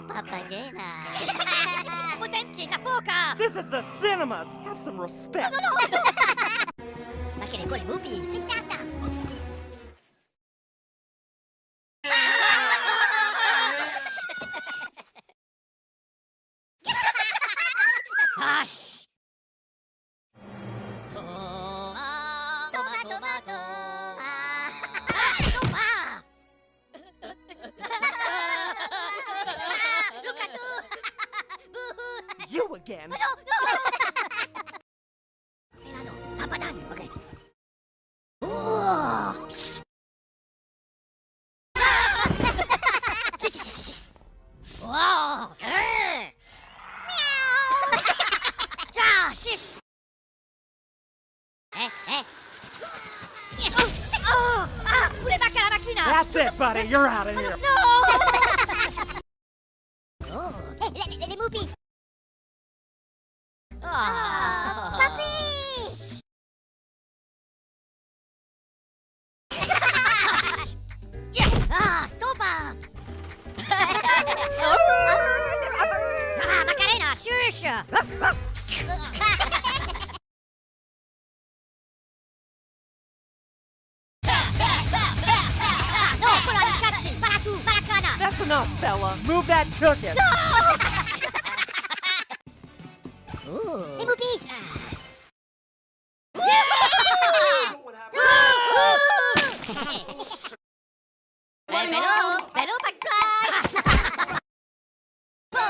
Papagena. Potenti na poca. This is the cinemas. Have some respect. Ma che le buone mupi, si tratta. Hush. Tomato. Look at you. You again. No. Milano, papadan. Okay. Wow. Meow. Shish. Voleva la macchina. That's it, buddy. You're out of here. No. Oh, le mupis. Papi. Stopa. Macarena, shush. That's enough, fella. Move that ticket. Les moupies. Bello, back crash. Po,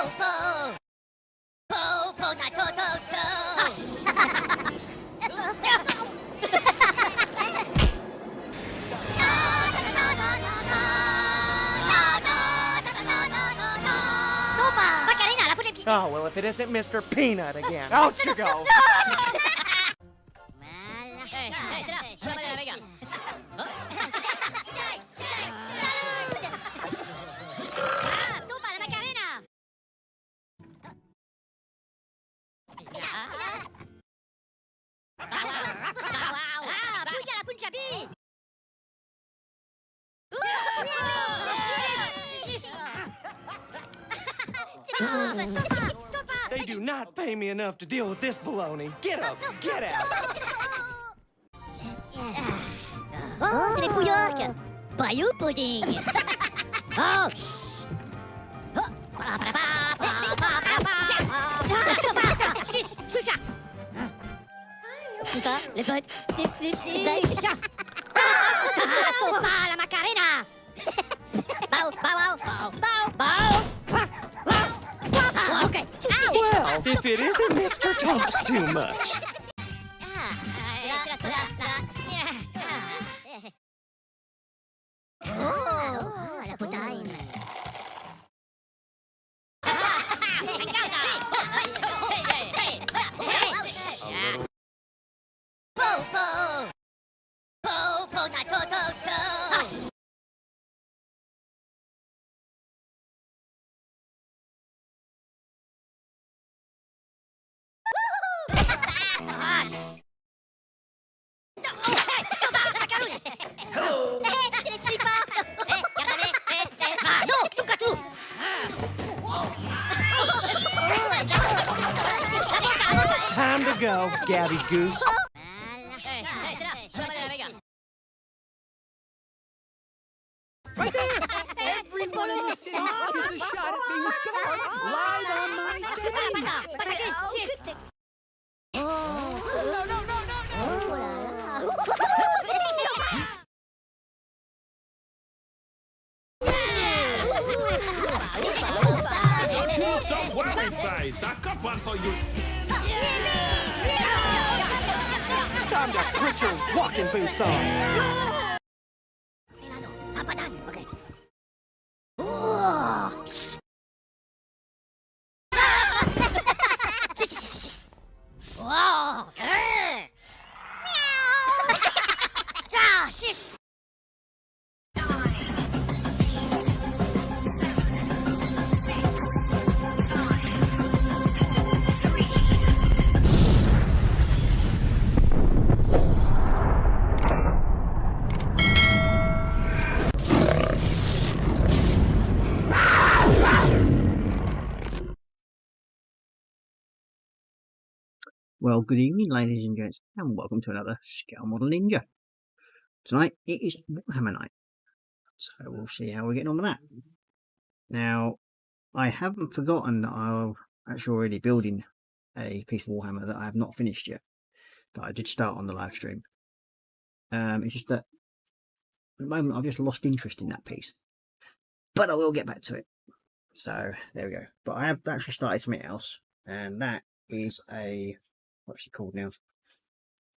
Oh, well, if it isn't Mr. Peanut again. Out you go. They do not pay me enough to deal with this baloney. Get up, get out. Oh, c'est les pouillards. Bayou pudding. Oh, shh. Shush, shusha. Snifa, les potes. Snip, chat. Stopa, la Macarena. Bow. Okay. Well, if it isn't Mr. Talks Too Much. Oh, la potaine. Hello. Time to go, Gabby Goose. Everyone in the city gets a shot at being scarred live on my stage. No. Some wedding face. I've got one for you. Time to put your walking boots on. Milano, papadan. Okay. Wow. Meow. Shish. Well, good evening, ladies and gents, and welcome to another Scale Model Ninja. Tonight it is Warhammer night, so we'll see how we're getting on with that. Now, I haven't forgotten that I'm actually already building a piece of Warhammer that I have not finished yet, that I did start on the live stream. It's just that at the moment I've just lost interest in that piece, but I will get back to it. So there we go. But I have actually started something else, and that is a, what's it called now?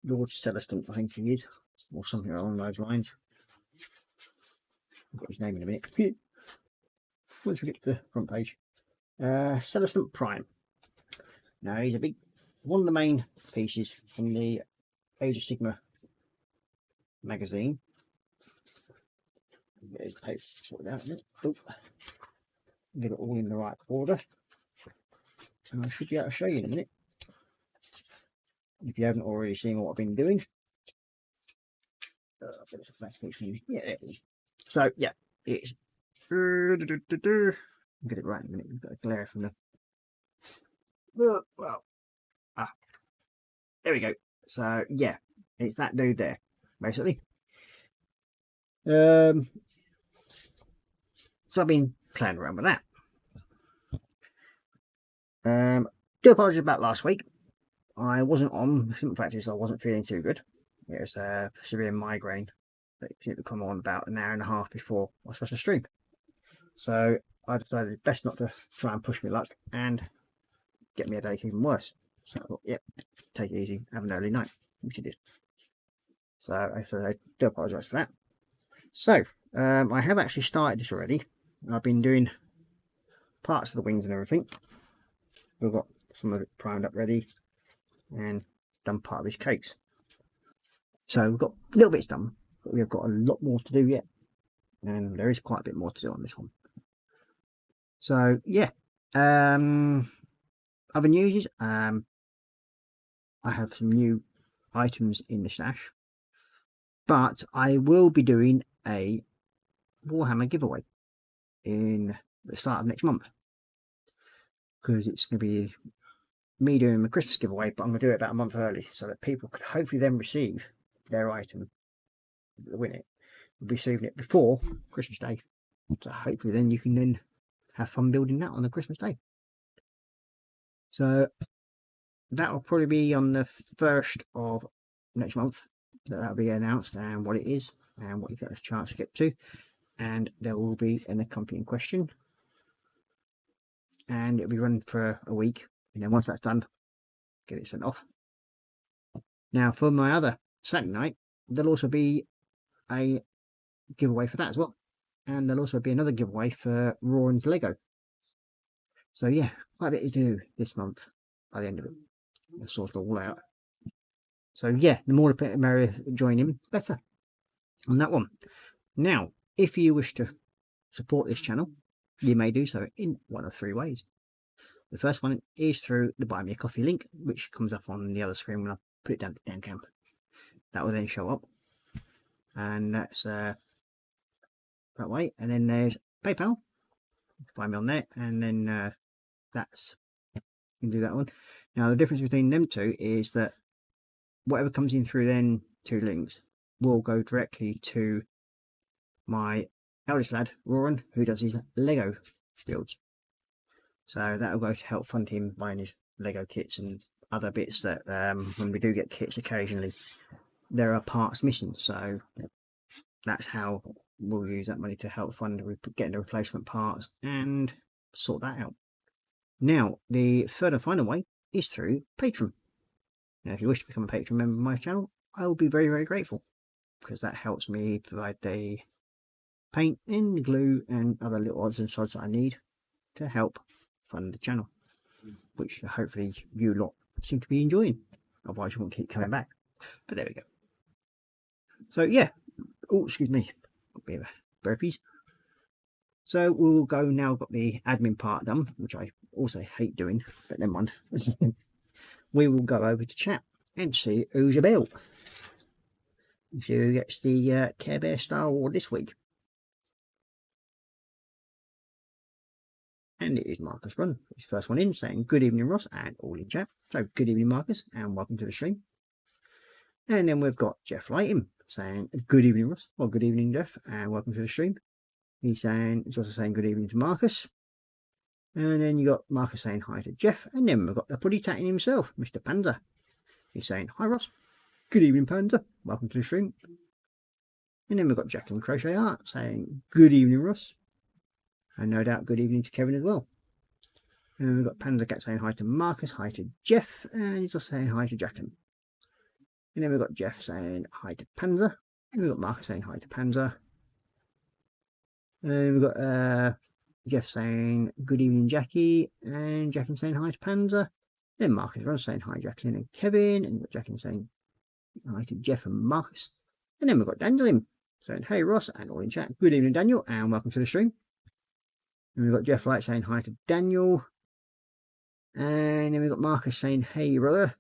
Lord Celestin, I think he is, or something along those lines. I've got his name in a minute. Once we get to the front page, Celestin Prime. Now he's a big, one of the main pieces from the Age of Sigma magazine. Get his page sorted out a minute. Get it all in the right order, and I should be able to show you in a minute, if you haven't already seen what I've been doing. Yeah, there it is. So yeah, it's get it right in a minute. We've got a glare from the there we go. So yeah, it's that dude there, basically. So I've been playing around with that. Do apologize about last week. I wasn't on simple practice. I wasn't feeling too good. It was a severe migraine that seemed to come on about an hour and a half before I was supposed to stream. So I decided best not to try and push my luck and get me a day even worse. So I thought, yep, take it easy, have an early night, which I did. So I do apologise for that. So I have actually started this already. I've been doing parts of the wings and everything. We've got some of it primed up ready and done part of his cakes. So we've got little bits done, but we've got a lot more to do yet, and there is quite a bit more to do on this one. So yeah, other news is I have some new items in the stash, but I will be doing a Warhammer giveaway in the start of next month, because it's going to be me doing my Christmas giveaway, but I'm going to do it about a month early so that people could hopefully then receive their item, win it, will be receiving it before Christmas Day. So hopefully then you can then have fun building that on the Christmas Day. So that will probably be on the 1st of next month that will be announced, and what it is and what you get a chance to get to, and there will be an accompanying question, and it'll be running for a week, and then once that's done, get it sent off. Now for my other Saturday night, there'll also be a giveaway for that as well, and there'll also be another giveaway for Roaring's Lego. So yeah, quite a bit to do this month by the end of it. I'll sort it all out. So yeah, the more the merrier join in, better on that one. Now, if you wish to support this channel, you may do so in one of 3 ways. The first one is through the Buy Me a Coffee link, which comes up on the other screen when I put it down to down camp. That will then show up, and that's that way. And then there's PayPal. Find me on there, and then that's, you can do that one. Now the difference between them two is that whatever comes in through them 2 links will go directly to my eldest lad, Roran, who does his Lego builds. So that will go to help fund him buying his Lego kits and other bits that when we do get kits occasionally, there are parts missing. So that's how we'll use that money to help fund getting the replacement parts and sort that out. Now, the third and final way is through Patreon. Now, if you wish to become a Patreon member of my channel, I will be very, very grateful, because that helps me provide the paint and the glue and other little odds and sods that I need to help fund the channel, which hopefully you lot seem to be enjoying. Otherwise, you won't keep coming back. But there we go. So yeah. Oh, excuse me. A bit of burpees. So we'll go now. Got the admin part done, which I also hate doing, but never mind. We will go over to chat and see who's about. See who gets the Care Bear Star Award this week. And it is Marcus Run. His first one in, saying good evening, Ross, and all in chat. So good evening, Marcus, and welcome to the stream. And then we've got Jeff Lighting saying good evening, Ross. Well, good evening, Jeff, and welcome to the stream. He's also saying good evening to Marcus. And then you got Marcus saying hi to Jeff. And then we've got the putty tatting himself, Mr. Panzer. He's saying hi, Ross. Good evening, Panzer. Welcome to the stream. And then we've got Jacqueline Crochet Art saying good evening, Ross. And no doubt good evening to Kevin as well. And we've got Panda Cat saying hi to Marcus, hi to Jeff, and he's also saying hi to Jacqueline. And then we've got Jeff saying hi to Panzer. And we've got Marcus saying hi to Panzer. And we've got Jeff saying good evening, Jackie, and Jacqueline saying hi to Panzer. Then Marcus Run saying hi, Jacqueline and Kevin, and we've got Jacqueline saying hi to Jeff and Marcus. And then we've got Daniel in saying hey, Ross, and all in chat. Good evening, Daniel, and welcome to the stream. And we've got Jeff Light saying hi to Daniel. And then we've got Marcus saying hey, brother.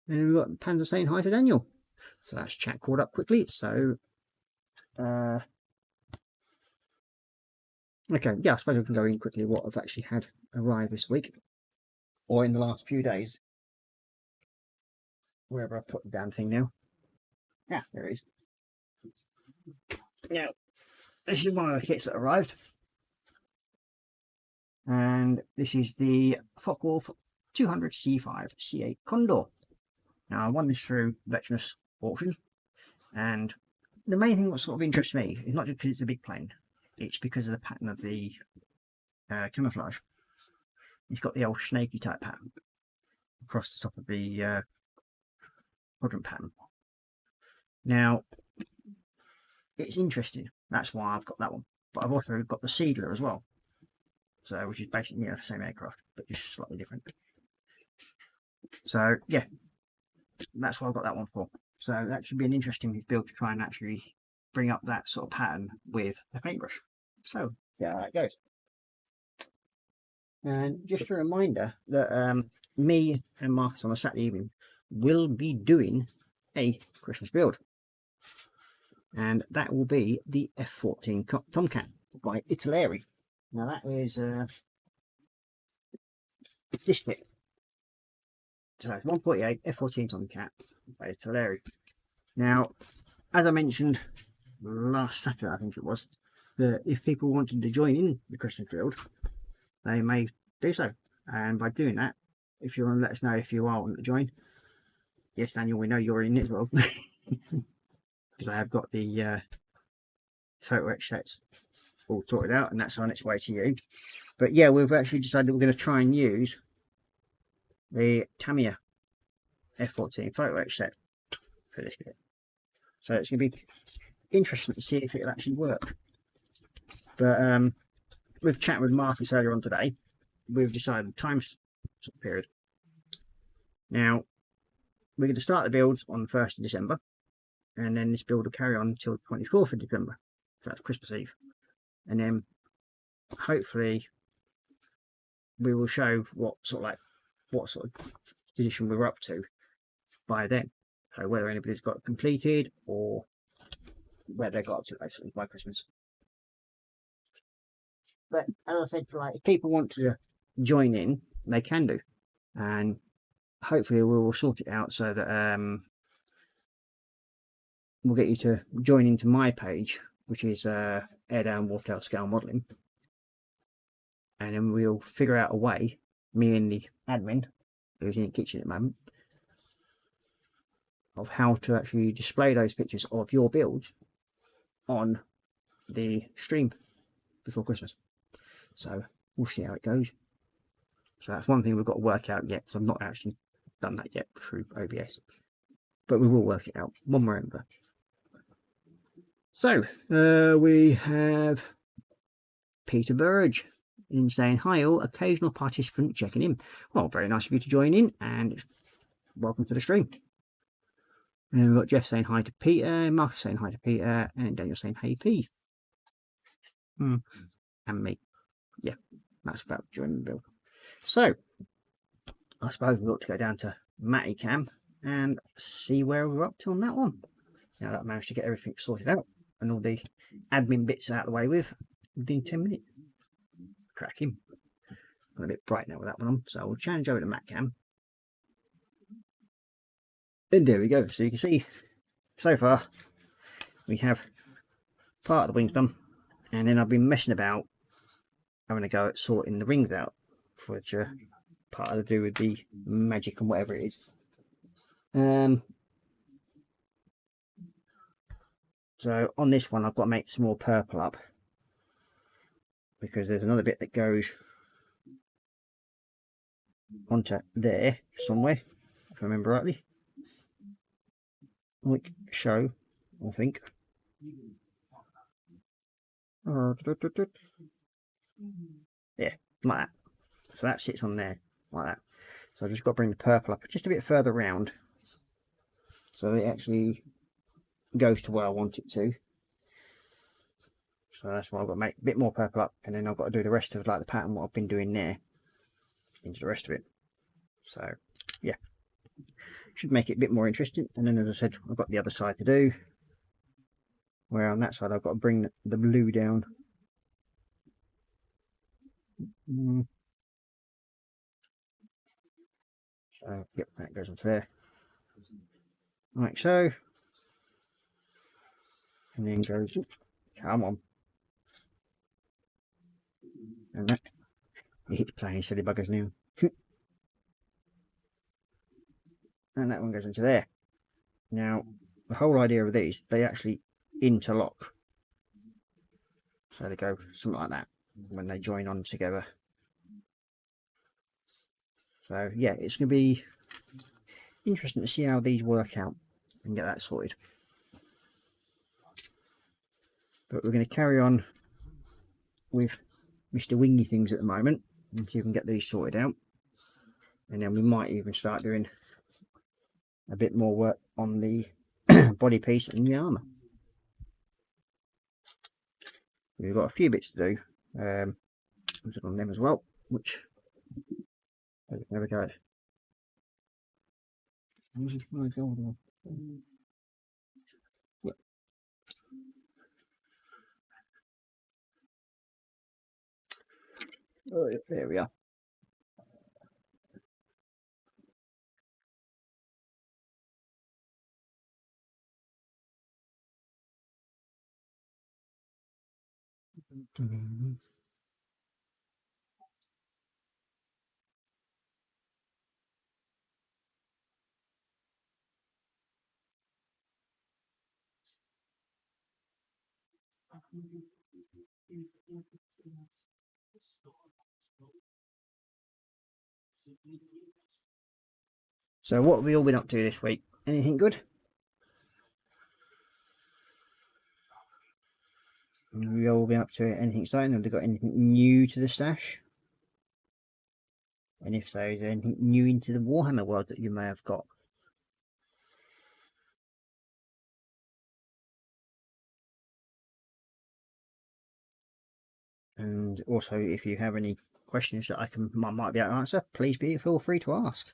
And we've got Panzer saying hi to Daniel. So that's chat caught up quickly. So, okay, yeah, I suppose we can go in quickly what I've actually had arrive this week. Or in the last few days. Wherever I put the damn thing now. Yeah, there it is. Now, this is one of the kits that arrived. And this is the Focke-Wulf 200 C5 C8 Condor. Now, I won this through Veteranus auction, and the main thing that sort of interests me is not just because it's a big plane, it's because of the pattern of the camouflage. It's got the old snaky type pattern across the top of the quadrant pattern. Now, it's interesting, that's why I've got that one, but I've also got the Seedler as well. So, which is basically, the same aircraft, but just slightly different. So, yeah, that's what I've got that one for. So, that should be an interesting build to try and actually bring up that sort of pattern with a paintbrush. So, yeah, how that goes. And just a reminder that me and Marcus on a Saturday evening will be doing a Christmas build. And that will be the F-14 Tomcat by Italeri. Now that is this kit. So it's 148 F-14 Tomcat by Italeri. Now, as I mentioned last Saturday, I think it was, that if people wanted to join in the Christmas build, they may do so. And by doing that, if you want to let us know if you are wanting to join, yes, Daniel, we know you're in it as well, because I have got the photo etch sets all sorted out, and that's on its way to you. But yeah, we've actually decided we're going to try and use the Tamiya F-14 photo etch set for this bit. So it's going to be interesting to see if it'll actually work. But we've chatted with Marcus earlier on today. We've decided time period. Now, we're going to start the builds on the 1st of December, and then this build will carry on until the 24th of December. So that's Christmas Eve. And then hopefully we will show what sort of position we're up to by then. So whether anybody's got it completed or where they got up to basically by Christmas. But as I said, like, if people want to join in, they can do. And hopefully we will sort it out so that we'll get you to join into my page, which is Airdown Wharftail Scale Modelling. And then we'll figure out a way, me and the admin, who's in the kitchen at the moment, of how to actually display those pictures of your builds on the stream before Christmas. So we'll see how it goes. So that's one thing we've got to work out yet, because I've not actually done that yet through OBS. But we will work it out one way or another. So we have Peter Burge in saying hi all, occasional participant checking in. Well, very nice of you to join in, and welcome to the stream. And we've got Jeff saying hi to Peter, Marcus saying hi to Peter, and Daniel saying hey P. And me. Yeah, that's about joining the build. So I suppose we've got to go down to Matty Cam and see where we're up to on that one. Now that I managed to get everything sorted out and all the admin bits out of the way within 10 minutes. cracking. I'm a bit bright now with that one on, so I'll change over to matte cam. And there we go. So you can see, so far, we have part of the wings done, and then I've been messing about having a go at sorting the rings out, which are part of to do with the magic and whatever it is. So on this one I've got to make some more purple up, because there's another bit that goes onto there somewhere, if I remember rightly, like so, I think. Yeah, like that. So that sits on there like that. So I've just got to bring the purple up just a bit further round, so it actually goes to where I want it to. So that's why I've got to make a bit more purple up, and then I've got to do the rest of like the pattern what I've been doing there into the rest of it. So yeah, should make it a bit more interesting. And then, as I said, I've got the other side to do, where on that side I've got to bring the blue down. So yep, that goes onto there, like so, and then goes, come on, and that, it's playing silly buggers now. And that one goes into there. Now the whole idea of these, they actually interlock, so they go something like that when they join on together. So yeah, it's going to be interesting to see how these work out and get that sorted. But we're going to carry on with Mr. Wingy Things at the moment until we can get these sorted out, and then we might even start doing a bit more work on the body piece and the armour. We've got a few bits to do on them as well, which there we go. Yep. Oh, there we are. So what have we all been up to this week? Anything good? Have we all been up to anything exciting? Have they got anything new to the stash? And if so, is there anything new into the Warhammer world that you may have got? And also, if you have any questions that I might be able to answer, please feel free to ask.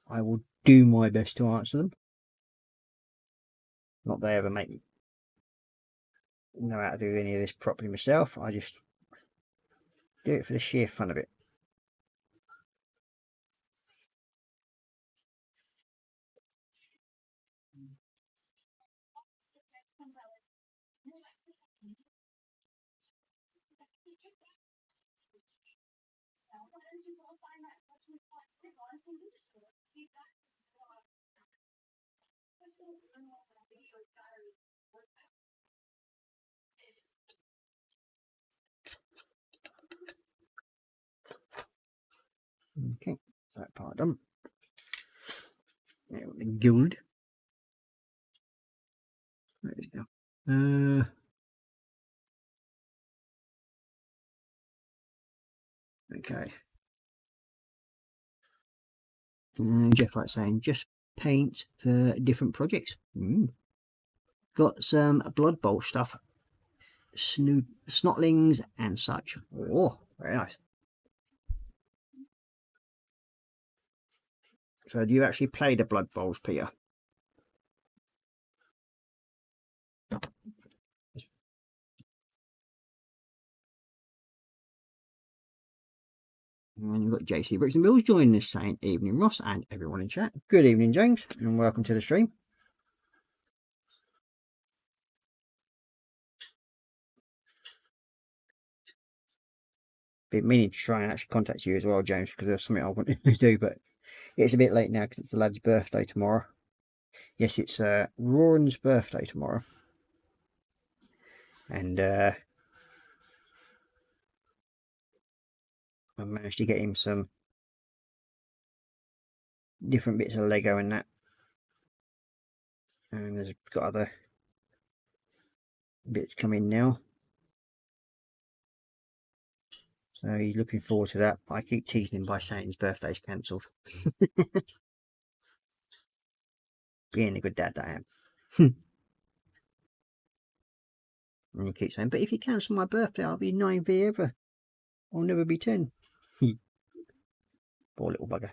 I will do my best to answer them. Not that I ever know how to do any of this properly myself. I just do it for the sheer fun of it. Okay, so that part done. Now the gold. There it is now. Okay. Jeff like saying, just paint for different projects. Got some Blood Bowl stuff, snotlings and such. Oh, very nice. So do you actually play the Blood Bowls, Peter? And you've got JC Bricks and Bills joining us saying evening Ross and everyone in chat. Good evening James and welcome to the stream. Been meaning to try and actually contact you as well, James, because there's something I wanted to do, but it's a bit late now because it's the lad's birthday tomorrow. Yes, it's Roran's birthday tomorrow. And I managed to get him some different bits of Lego and that. And there's got other bits coming now. So he's looking forward to that. I keep teasing him by saying his birthday's cancelled. Being a good dad I am. And he keeps saying, but if you cancel my birthday, I'll be 9V ever. I'll never be 10. Poor little bugger.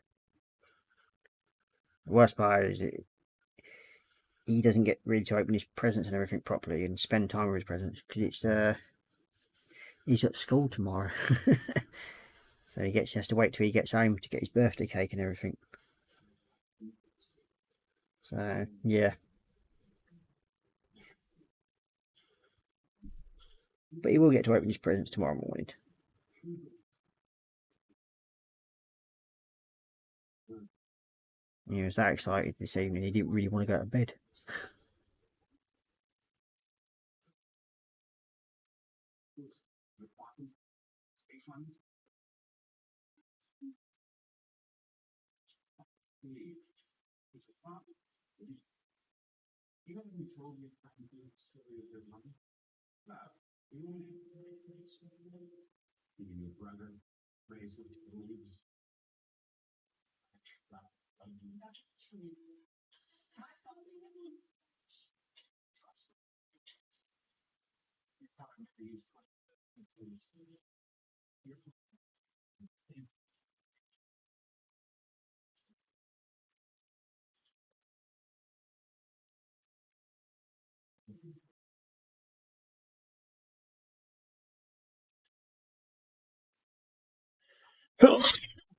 The worst part is he doesn't get really to open his presents and everything properly and spend time with his presents because he's at school tomorrow. So he has to wait till he gets home to get his birthday cake and everything. So yeah. But he will get to open his presents tomorrow morning. He was that excited this evening, he didn't really want to go to bed.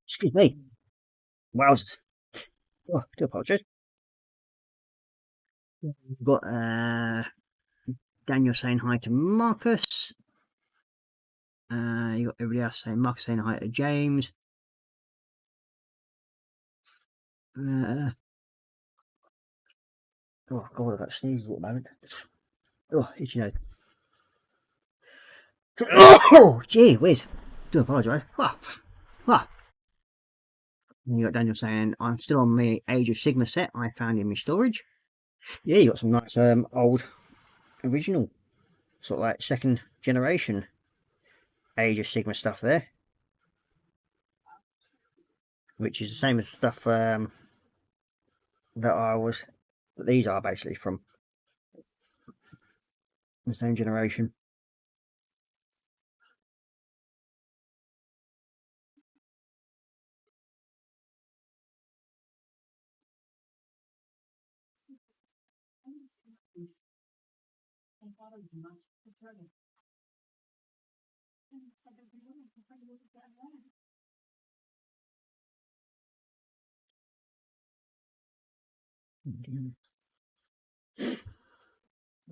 Excuse me. Wowzers. Oh, I do apologise. We've got Daniel saying hi to Marcus. You got everybody else saying Marcus saying hi to James. Oh god, I've got sneezes at the moment. Oh, itchy nose. Oh, gee whiz. Do apologise. And you got Daniel saying, I'm still on the Age of Sigma set I found in my storage. Yeah, you got some nice old original sort of like second generation Age of Sigma stuff there, which is the same as stuff that these are basically from the same generation.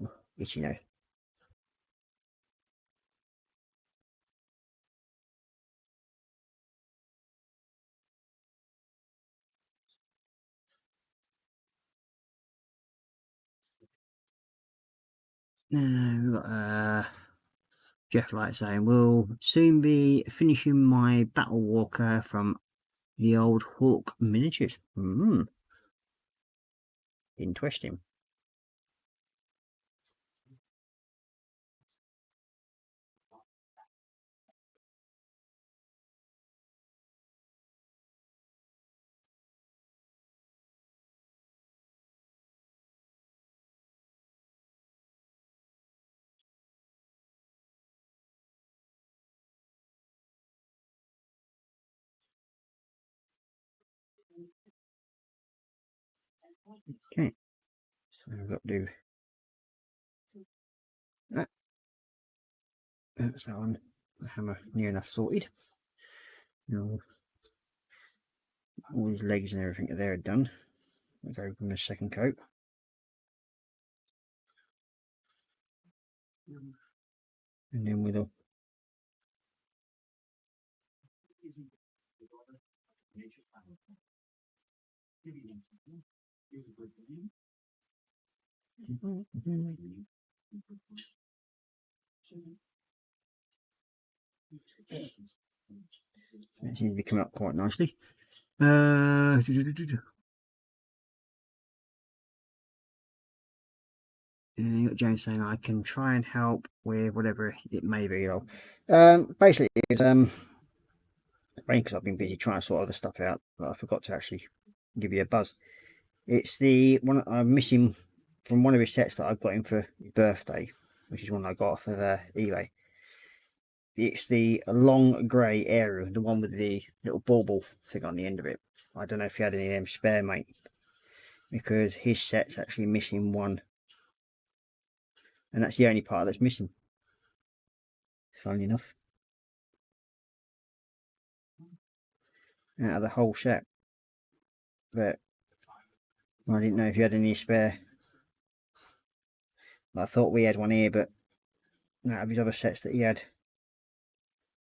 Oh, itchy nose. We've got Jeff Light saying, we'll soon be finishing my Battle Walker from the old Hawk miniatures. Interesting. Okay, so we've got to do that. That's that one. The hammer near enough sorted. Now, all his legs and everything are there done. I'll go from the second coat. And then with a that seems to be coming up quite nicely. And you got James saying I can try and help with whatever it may be. Basically, it's because I've been busy trying to sort other stuff out, but I forgot to actually give you a buzz. It's the one I'm missing from one of his sets that I've got him for his birthday, which is one I got off of eBay. It's the long grey area, the one with the little bauble thing on the end of it. I don't know if you had any of them spare, mate, because his set's actually missing one, and that's the only part that's missing, funnily enough, out of the whole set. But I didn't know if you had any spare. I thought we had one here, but out of his other sets that he had,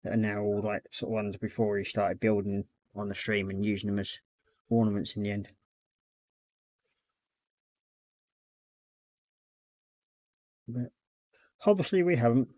that are now all like sort of ones before he started building on the stream and using them as ornaments in the end. But obviously we haven't.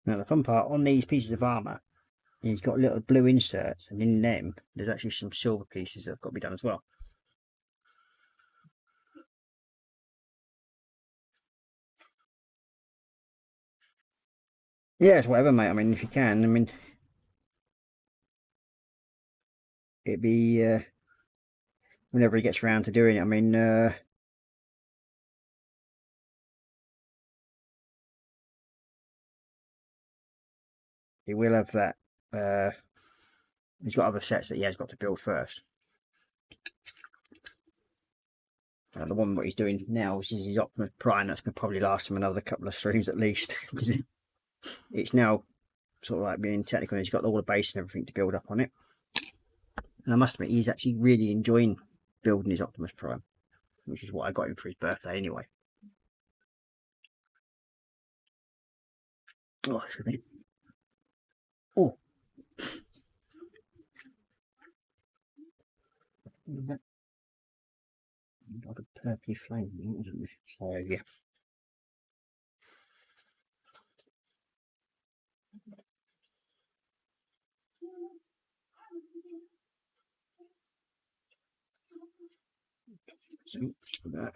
Now the fun part on these pieces of armour, he's got little blue inserts, and in them there's actually some silver pieces that have got to be done as well. Yeah, it's whatever, mate. I mean, if you can, I mean, it'd be whenever he gets around to doing it. I mean, he will have that. He's got other sets that he has got to build first. The one what he's doing now is his Optimus Prime. That's going to probably last him another couple of streams at least, because it's now sort of like being technical, and he's got all the base and everything to build up on it. And I must admit, he's actually really enjoying building his Optimus Prime, which is what I got him for his birthday anyway. Oh, excuse me. Oh. Got a purpley flame, isn't it? So, yeah. So, that.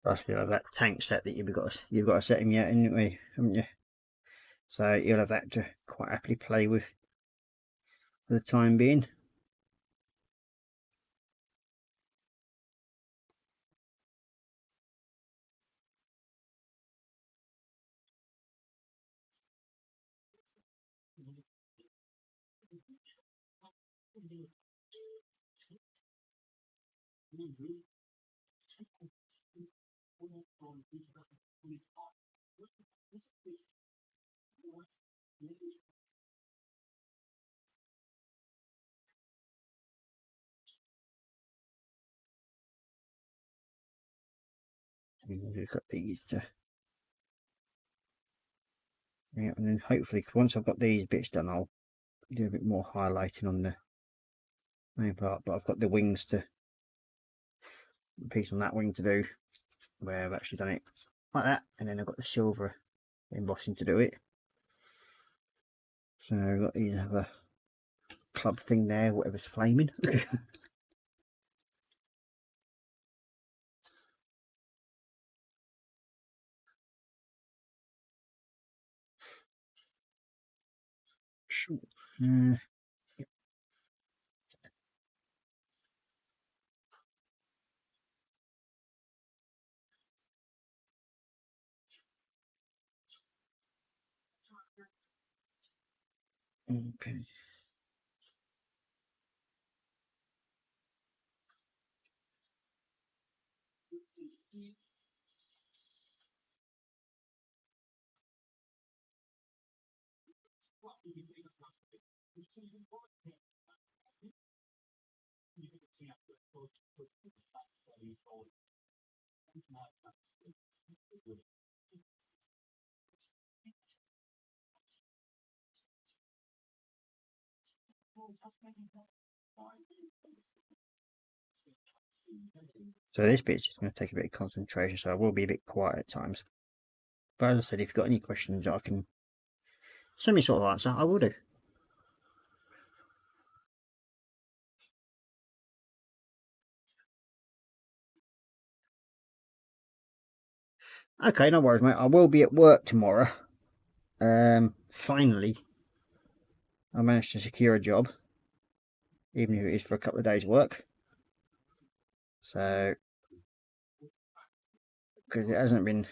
Plus, you'll have that tank set that you've got to set him yet anyway, haven't you? So you'll have that to quite happily play with for the time being. We've got these to, yeah, and then hopefully once I've got these bits done, I'll do a bit more highlighting on the main part. But I've got the wings to, the piece on that wing to do, where I've actually done it like that, and then I've got the silver embossing to do it. So I've got these other club thing there, whatever's flaming. uh, okay. So this bit's just going to take a bit of concentration, so I will be a bit quiet at times. But as I said, if you've got any questions that I can send me sort of answer, I will do. Okay, no worries, mate. I will be at work tomorrow. Finally, I managed to secure a job, even if it is for a couple of days' work. So, because it hasn't been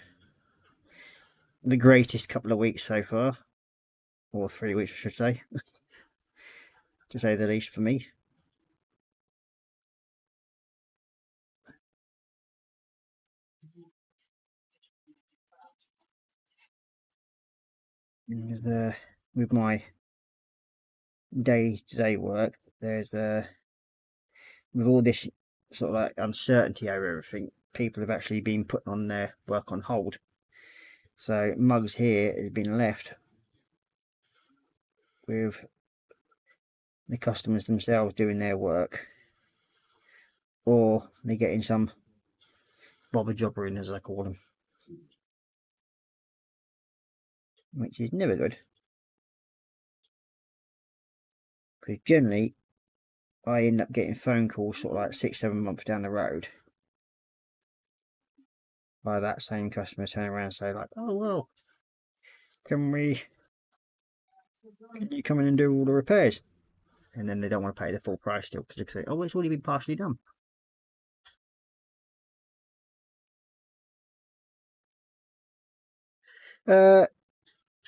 the greatest couple of weeks so far, or 3 weeks, I should say, to say the least for me. With my day-to-day work, there's with all this sort of like uncertainty over everything, people have actually been putting on their work on hold. So Mugs here has been left with the customers themselves doing their work, or they're getting some bobber jobber in, as I call them, which is never good, because generally I end up getting phone calls sort of like 6-7 months down the road by that same customer turning around and say like, oh well, can you come in and do all the repairs? And then they don't want to pay the full price still, because they say, oh, it's already been partially done.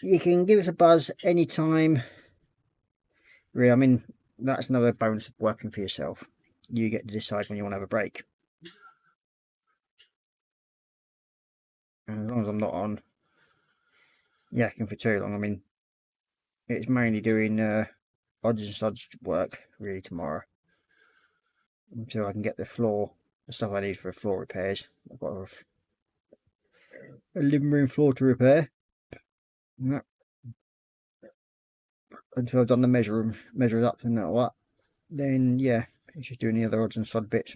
You can give us a buzz anytime. Really, I mean, that's another bonus of working for yourself. You get to decide when you want to have a break. And as long as I'm not on yakking for too long, I mean, it's mainly doing odds and sods work really tomorrow, until I can get the stuff I need for floor repairs. I've got a living room floor to repair. Yeah. Until I've done the measures up and all that, then yeah, it's just doing the other odds and sod bits.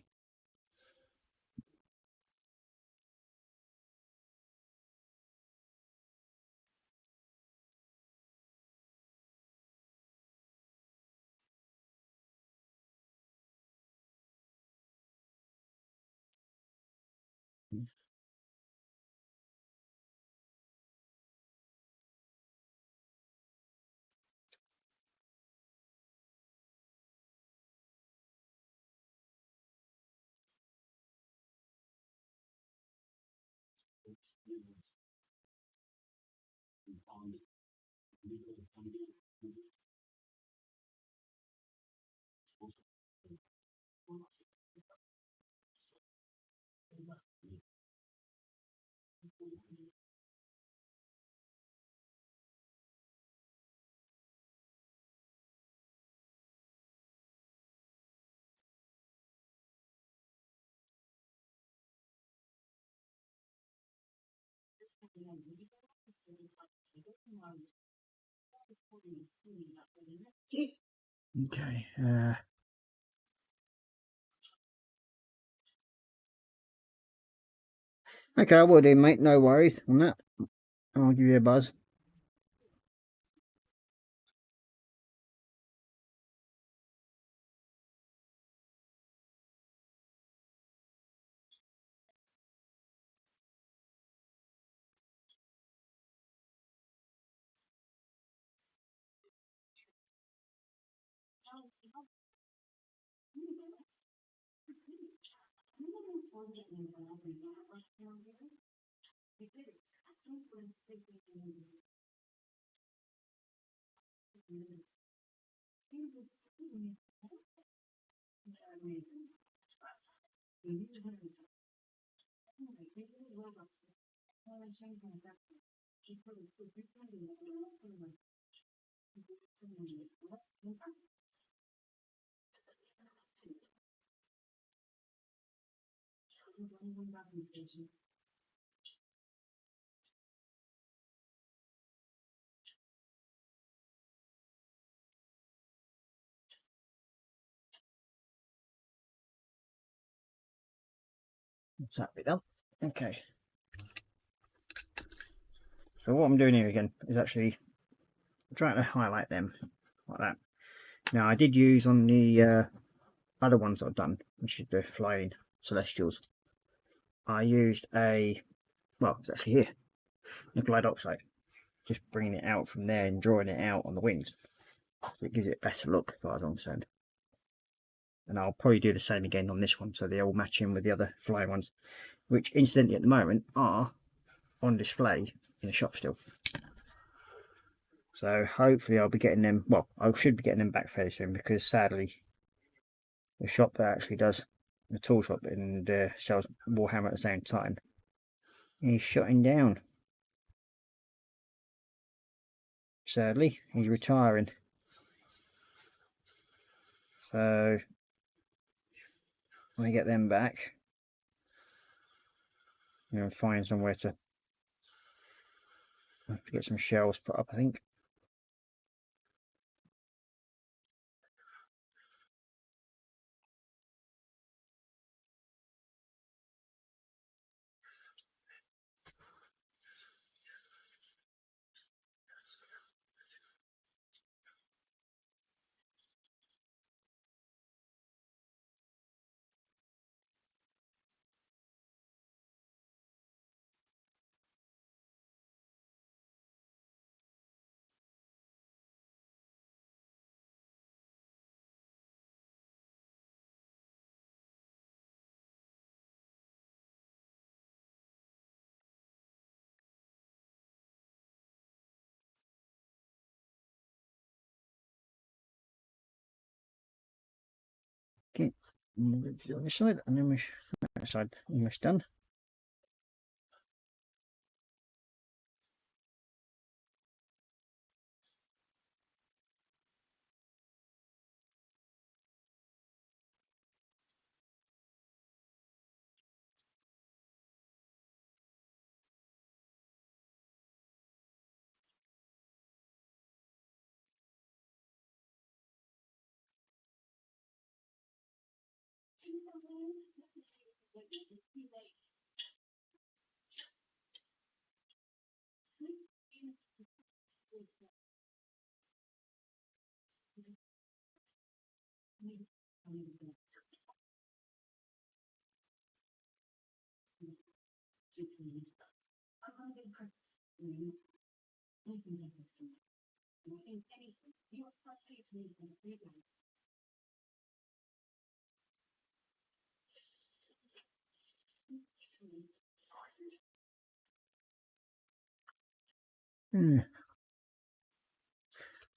Okay. Okay, I will do, mate. No worries on that. I'll give you a buzz. What's that bit done? Okay. So what I'm doing here again is actually trying to highlight them like that. Now I did use on the other ones I've done, which is the flying celestials. I used well, it's actually here, nickel hydroxide, just bringing it out from there and drawing it out on the wings, so it gives it a better look, as far as I'm concerned. And I'll probably do the same again on this one, so they all match in with the other flying ones, which incidentally at the moment are on display in the shop still. So hopefully I'll be getting them, well, I should be getting them back fairly soon, because sadly the shop that actually does the tool shop and sells Warhammer at the same time is shutting down. Sadly, he's retiring. So when I get them back, I'm going to find somewhere to get some shelves put up, I think. Okay, move it to the other side, and then that side almost done.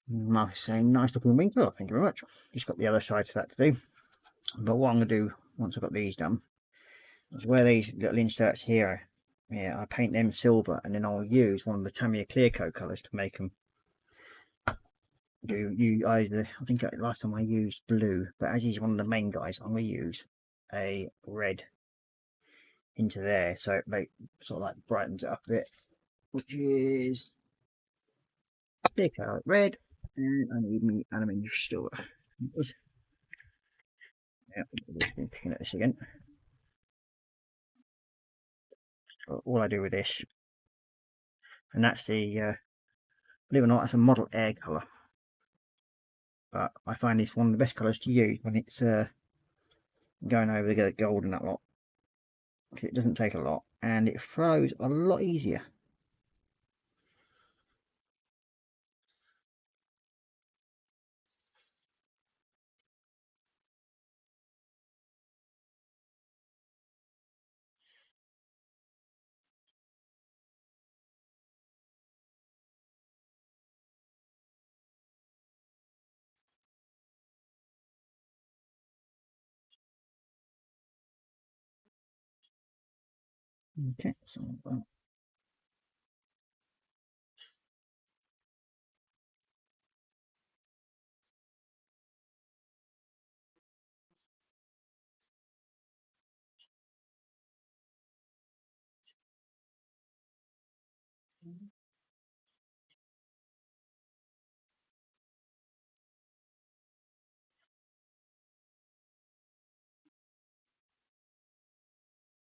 Nice, nice looking wing colour, thank you very much. Just got the other side to that to do. But what I'm going to do once I've got these done is where these little inserts here, yeah, I paint them silver, and then I'll use one of the Tamiya clear coat colours to make them either, I think last time I used blue, but as he's one of the main guys, I'm going to use a red into there, so it sort of like brightens it up a bit. which is decal red, and I need my aluminium store. Yeah, I've just been picking at this again. So all I do with this, and that's the believe it or not, that's a model air colour. But I find it's one of the best colours to use when it's going over the gold and that lot. It doesn't take a lot, and it flows a lot easier. Okay, so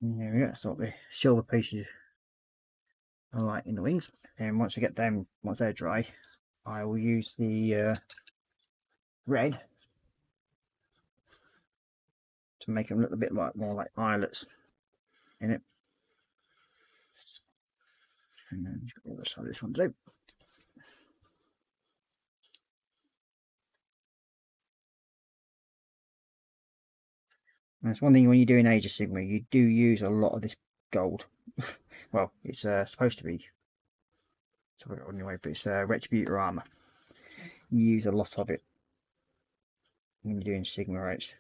there we go. So the silver pieces are light in the wings, and once I get them, once they're dry, I will use the red to make them look a bit more like eyelets in it. And then just got the other side of this one too. That's one thing when you're doing Age of Sigma, you do use a lot of this gold. Well, it's supposed to be, so anyway, but it's Retributor armor. You use a lot of it when you're doing Sigma rates.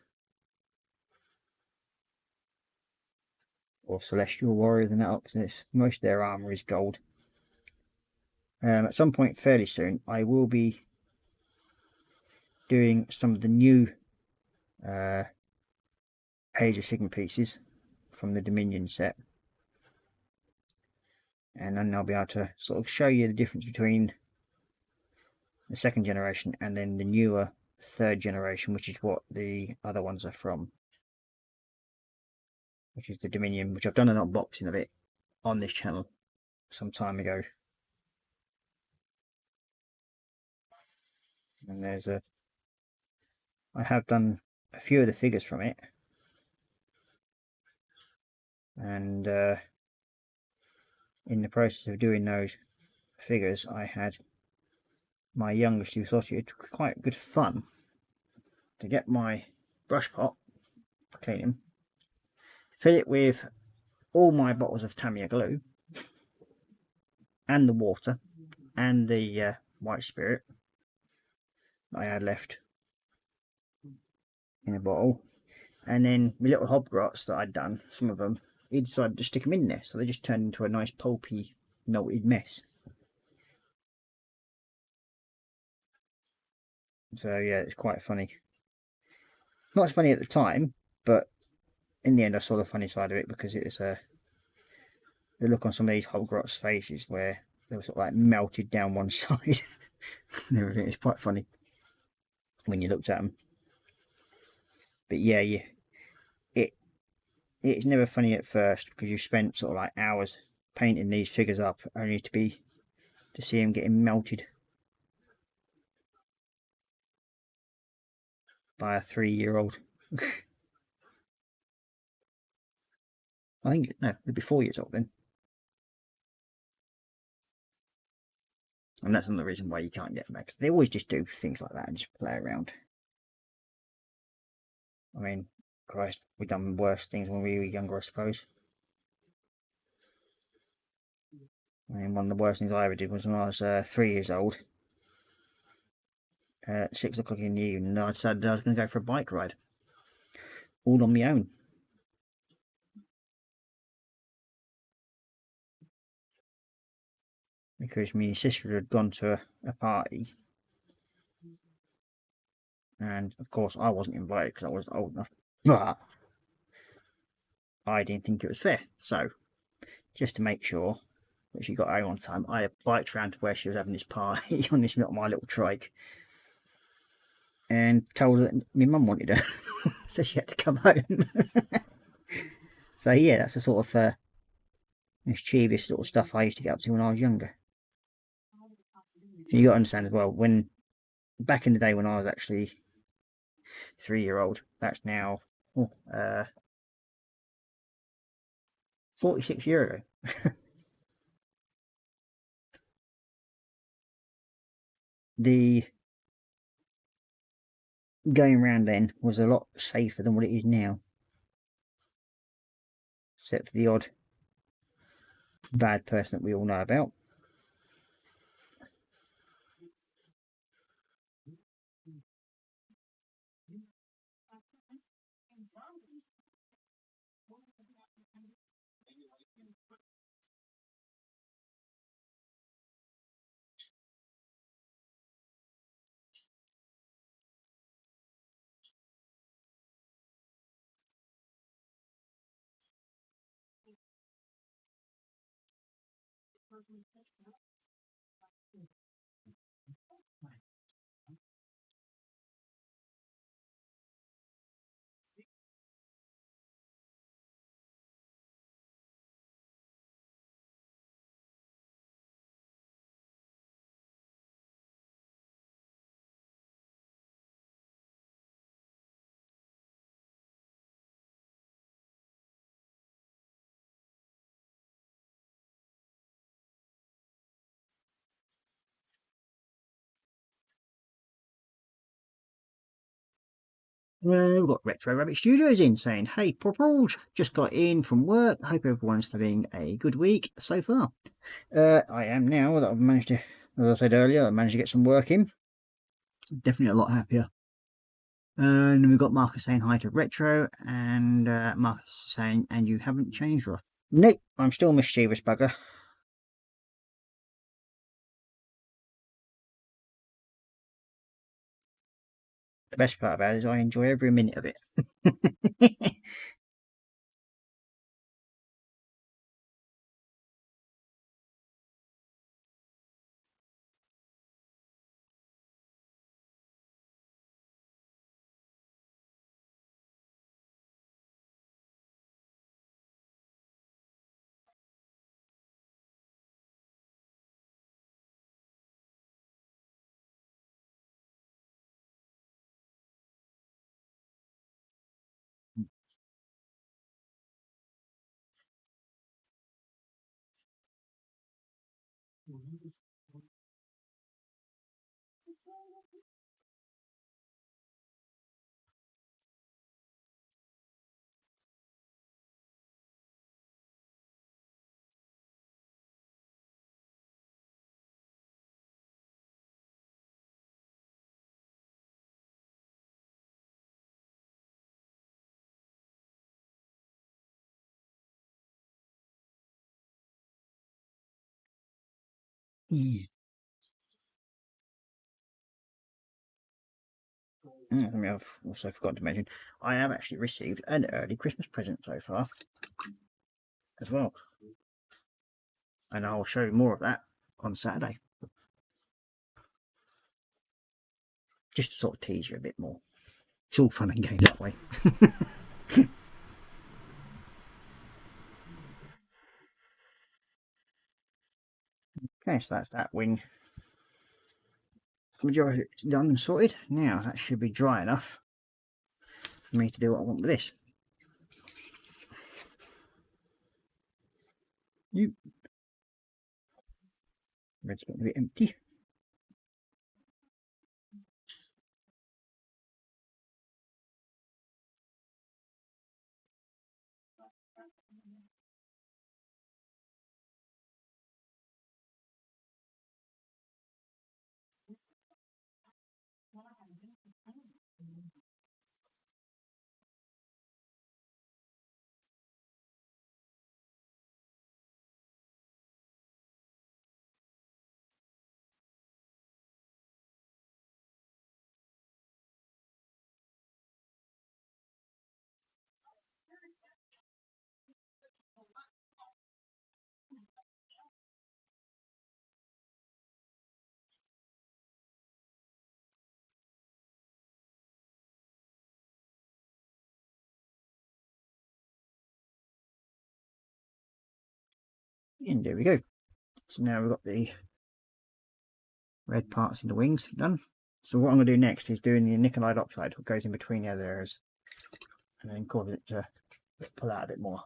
Or Celestial Warriors and that, because most of their armor is gold. At some point fairly soon, I will be doing some of the new Age of Sigma pieces from the Dominion set, and then I'll be able to sort of show you the difference between the second generation and then the newer third generation, which is what the other ones are from, which is the Dominion, which I've done an unboxing of it on this channel some time ago. And there's I have done a few of the figures from it, and in the process of doing those figures, I had my youngest, who thought it was quite good fun to get my brush pot, clean him, fill it with all my bottles of Tamiya glue and the water and the white spirit I had left in a bottle, and then my little hobgrots that I'd done, some of them, he decided to stick them in there, so they just turned into a nice pulpy melted mess. So yeah, it's quite funny. Not as funny at the time, but in the end I saw the funny side of it, because it was the look on some of these hobgrots' faces where they were sort of like melted down one side and everything. It's quite funny when you looked at them. But yeah, it's never funny at first, because you spent sort of like hours painting these figures up only to see them getting melted by a 3-year-old. I think, no, they'd be 4 years old then. And that's another reason why you can't get them back. They always just do things like that and just play around. I mean, Christ, we've done worse things when we were younger, I suppose. I mean, one of the worst things I ever did was when I was 3 years old. At 6 o'clock in the evening, I decided I was going to go for a bike ride. All on my own. Because my sister had gone to a party. And of course I wasn't invited because I wasn't old enough. But I didn't think it was fair. So, just to make sure, But she got home on time. I biked round to where she was having this party on this my little trike, and told her that my mum wanted her, so she had to come home. So yeah, that's the sort of mischievous sort of stuff I used to get up to when I was younger. You got to understand as well, when back in the day when I was actually 3-year-old, that's now 46 years ago. The going around then was a lot safer than what it is now, except for the odd bad person that we all know about. We've got Retro Rabbit Studios in saying, hey, Purples, just got in from work. Hope everyone's having a good week so far. I am now that I've managed to, as I said earlier, I managed to get some work in. Definitely a lot happier. And we've got Marcus saying hi to Retro, and Marcus saying, and you haven't changed, Ross. Nope, I'm still mischievous bugger. The best part about it is I enjoy every minute of it. Yeah. I've also forgotten to mention, I have actually received an early Christmas present so far as well. And I'll show you more of that on Saturday. Just to sort of tease you a bit more. It's all fun and games that way. Okay, so that's that wing. Majority done and sorted. Now that should be dry enough for me to do what I want with this. Red's getting a bit empty. And there we go. So now we've got the red parts in the wings done. So what I'm going to do next is doing the nickel oxide, what goes in between the other areas, and then cause it to pull out a bit more.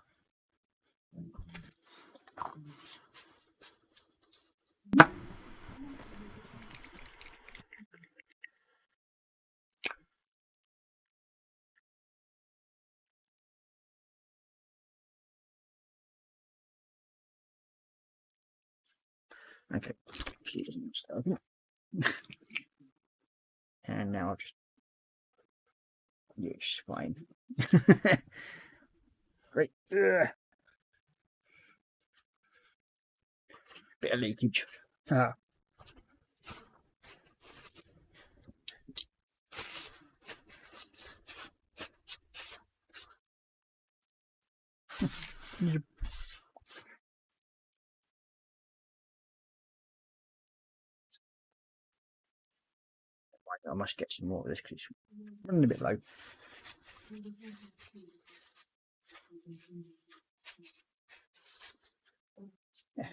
Okay, and now I'll just use fine. Great. Ugh. Bit of leakage. Ah. I must get some more of this because it's running a bit low. Yeah.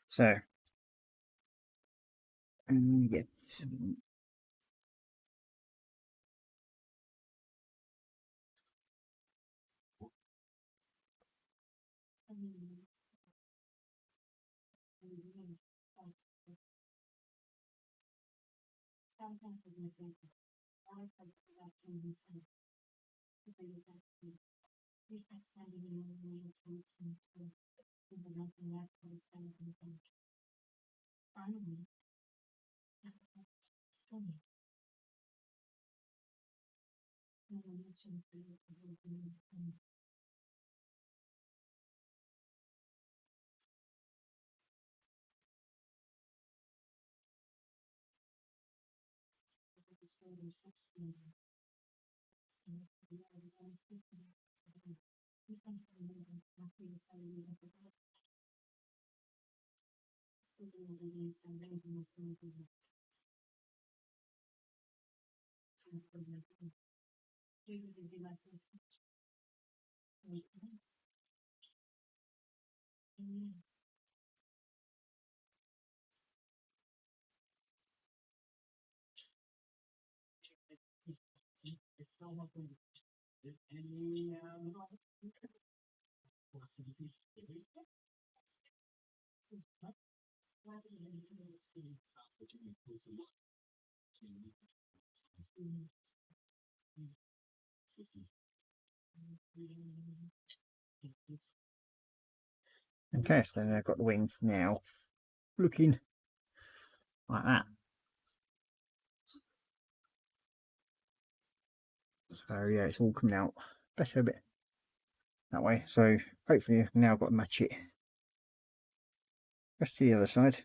So, yeah. Okay, so then I've got the wings now looking like that. So yeah, it's all coming out better a bit that way. So hopefully I've now got to match it just to the other side.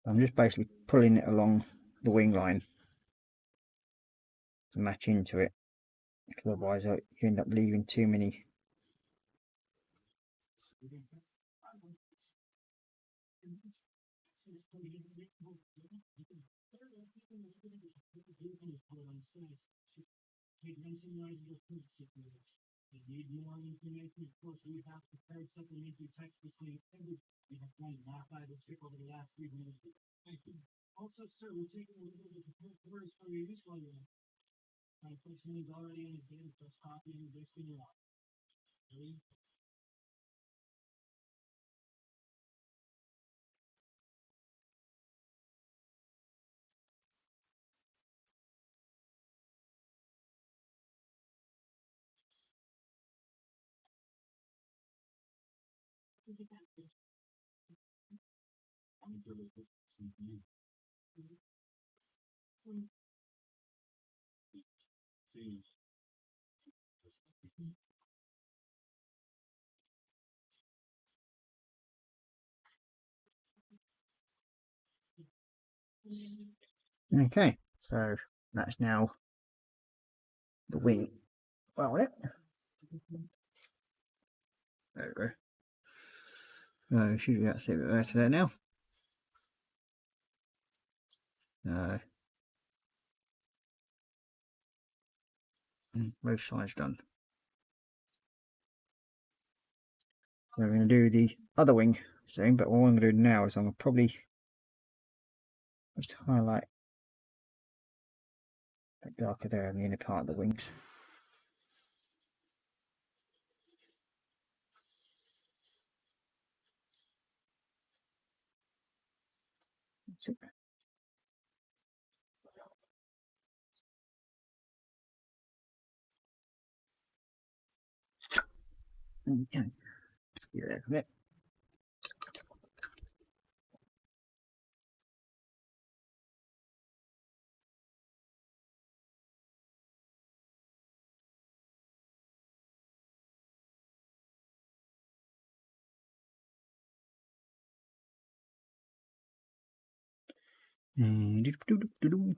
I'm just basically pulling it along the wing line to match into it, because otherwise you end up leaving too many. Okay, so that's now the wing. Well, it. There we go. Should we get a bit better there now? Both sides done. So we're going to do the other wing soon, but what I'm going to do now is I'm going to probably just highlight that darker there in the inner part of the wings. That's it. Okay, give that a bit. Doo-doo-doo-doo-doo.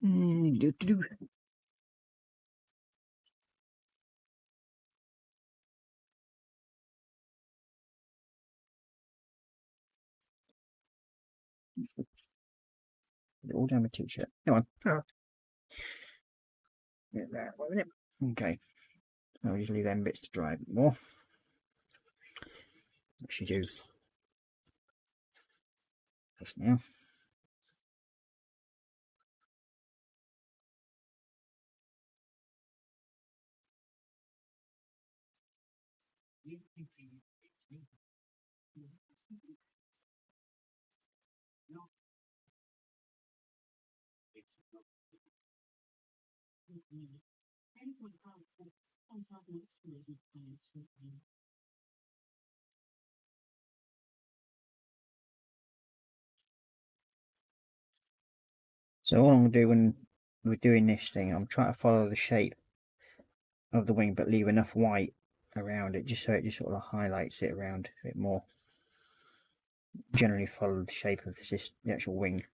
Doo-doo-doo. Put it all down my t-shirt. Come on. Get that one, isn't it? Okay. I'll just leave them bits to dry a bit more. Actually do this now. So what I'm going to do when we're doing this thing, I'm trying to follow the shape of the wing but leave enough white around it just so it just sort of highlights it around a bit more. Generally follow the shape of the actual wing.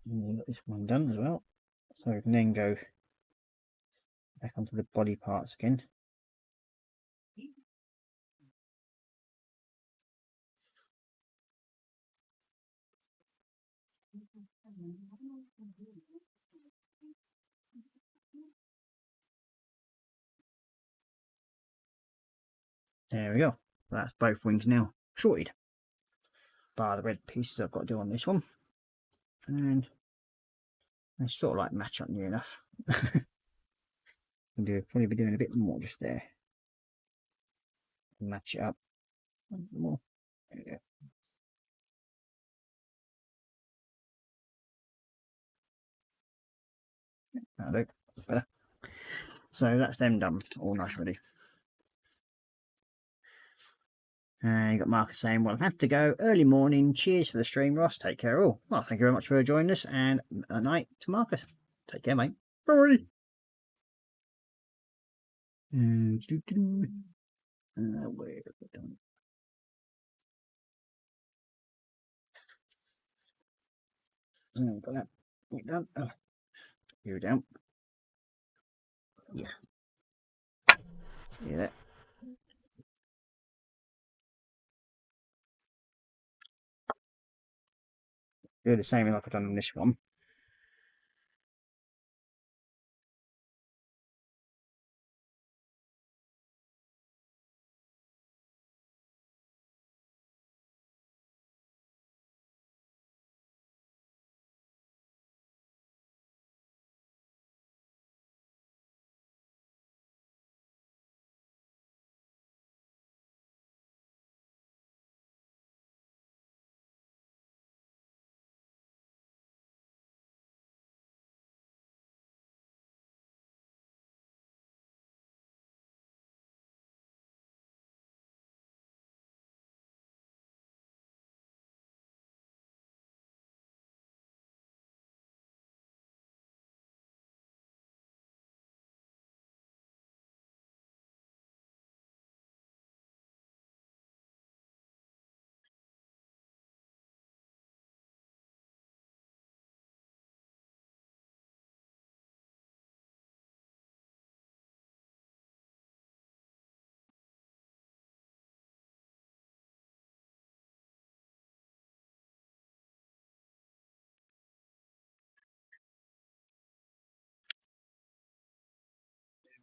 And we've got this one done as well. So we can then go back onto the body parts again. There we go. That's both wings now sorted. Bar the red pieces I've got to do on this one. And they sort of like match up near enough. Probably be doing a bit more just there. Match it up. A bit more. There we go. That'll do. Better. So that's them done. All nice ready. You got Marcus saying, well, I have to go. Early morning. Cheers for the stream, Ross. Take care all. Well, thank you very much for joining us. And a night to Marcus. Take care, mate. Bye. Where have we done? Got that. We're done. Oh, you're down. Yeah. Yeah. Do the same like I've done on this one.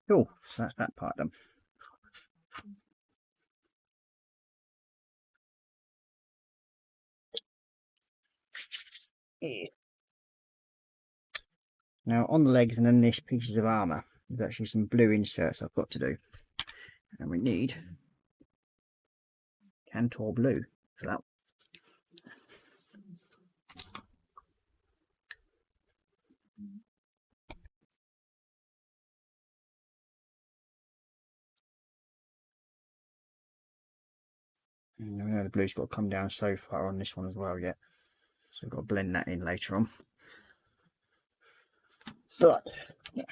Cool. So that's that part done. Yeah. Now on the legs and then this pieces of armour, there's actually some blue inserts I've got to do. And we need Cantor blue for that. And we know the blue's got to come down so far on this one as well yet. So we've got to blend that in later on. But yeah.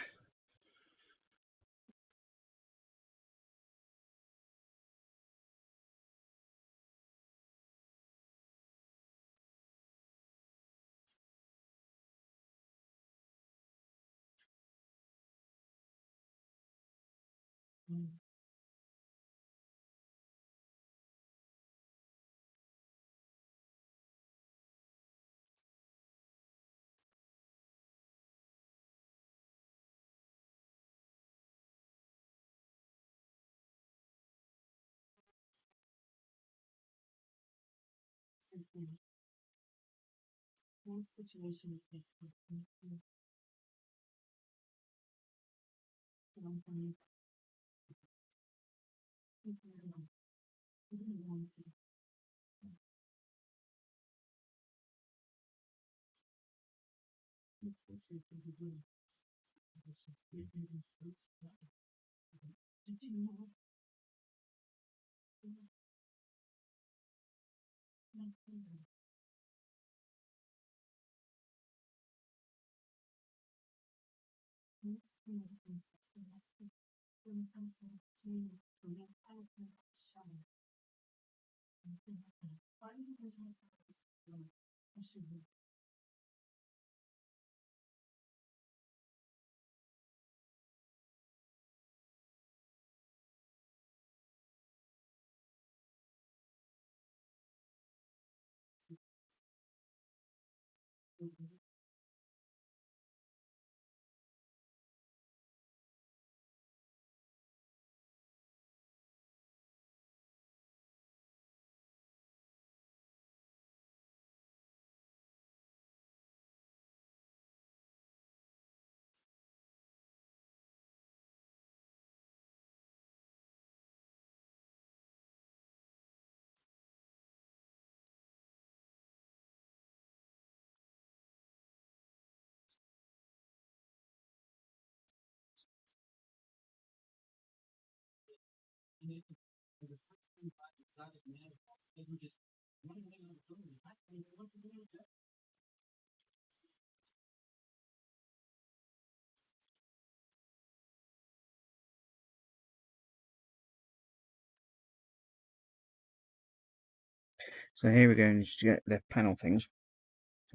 So here we're going to get the panel things.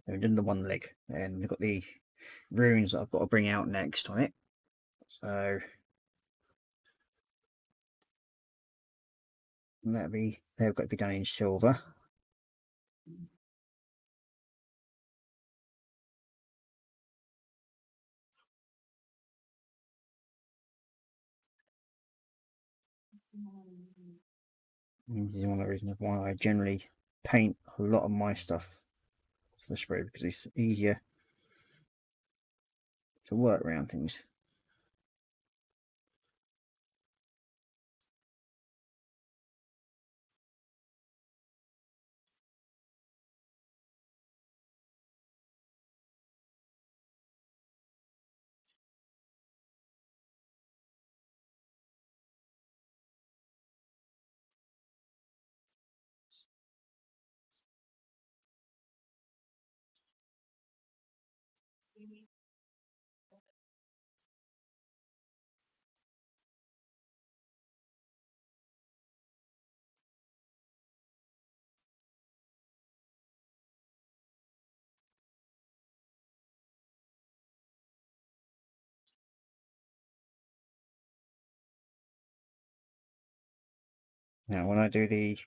We've done the one leg, and we've got the runes that I've got to bring out next on it. So they've got to be done in silver. And this is one of the reasons why I generally paint a lot of my stuff for the sprue, because it's easier to work around things. Now when I do the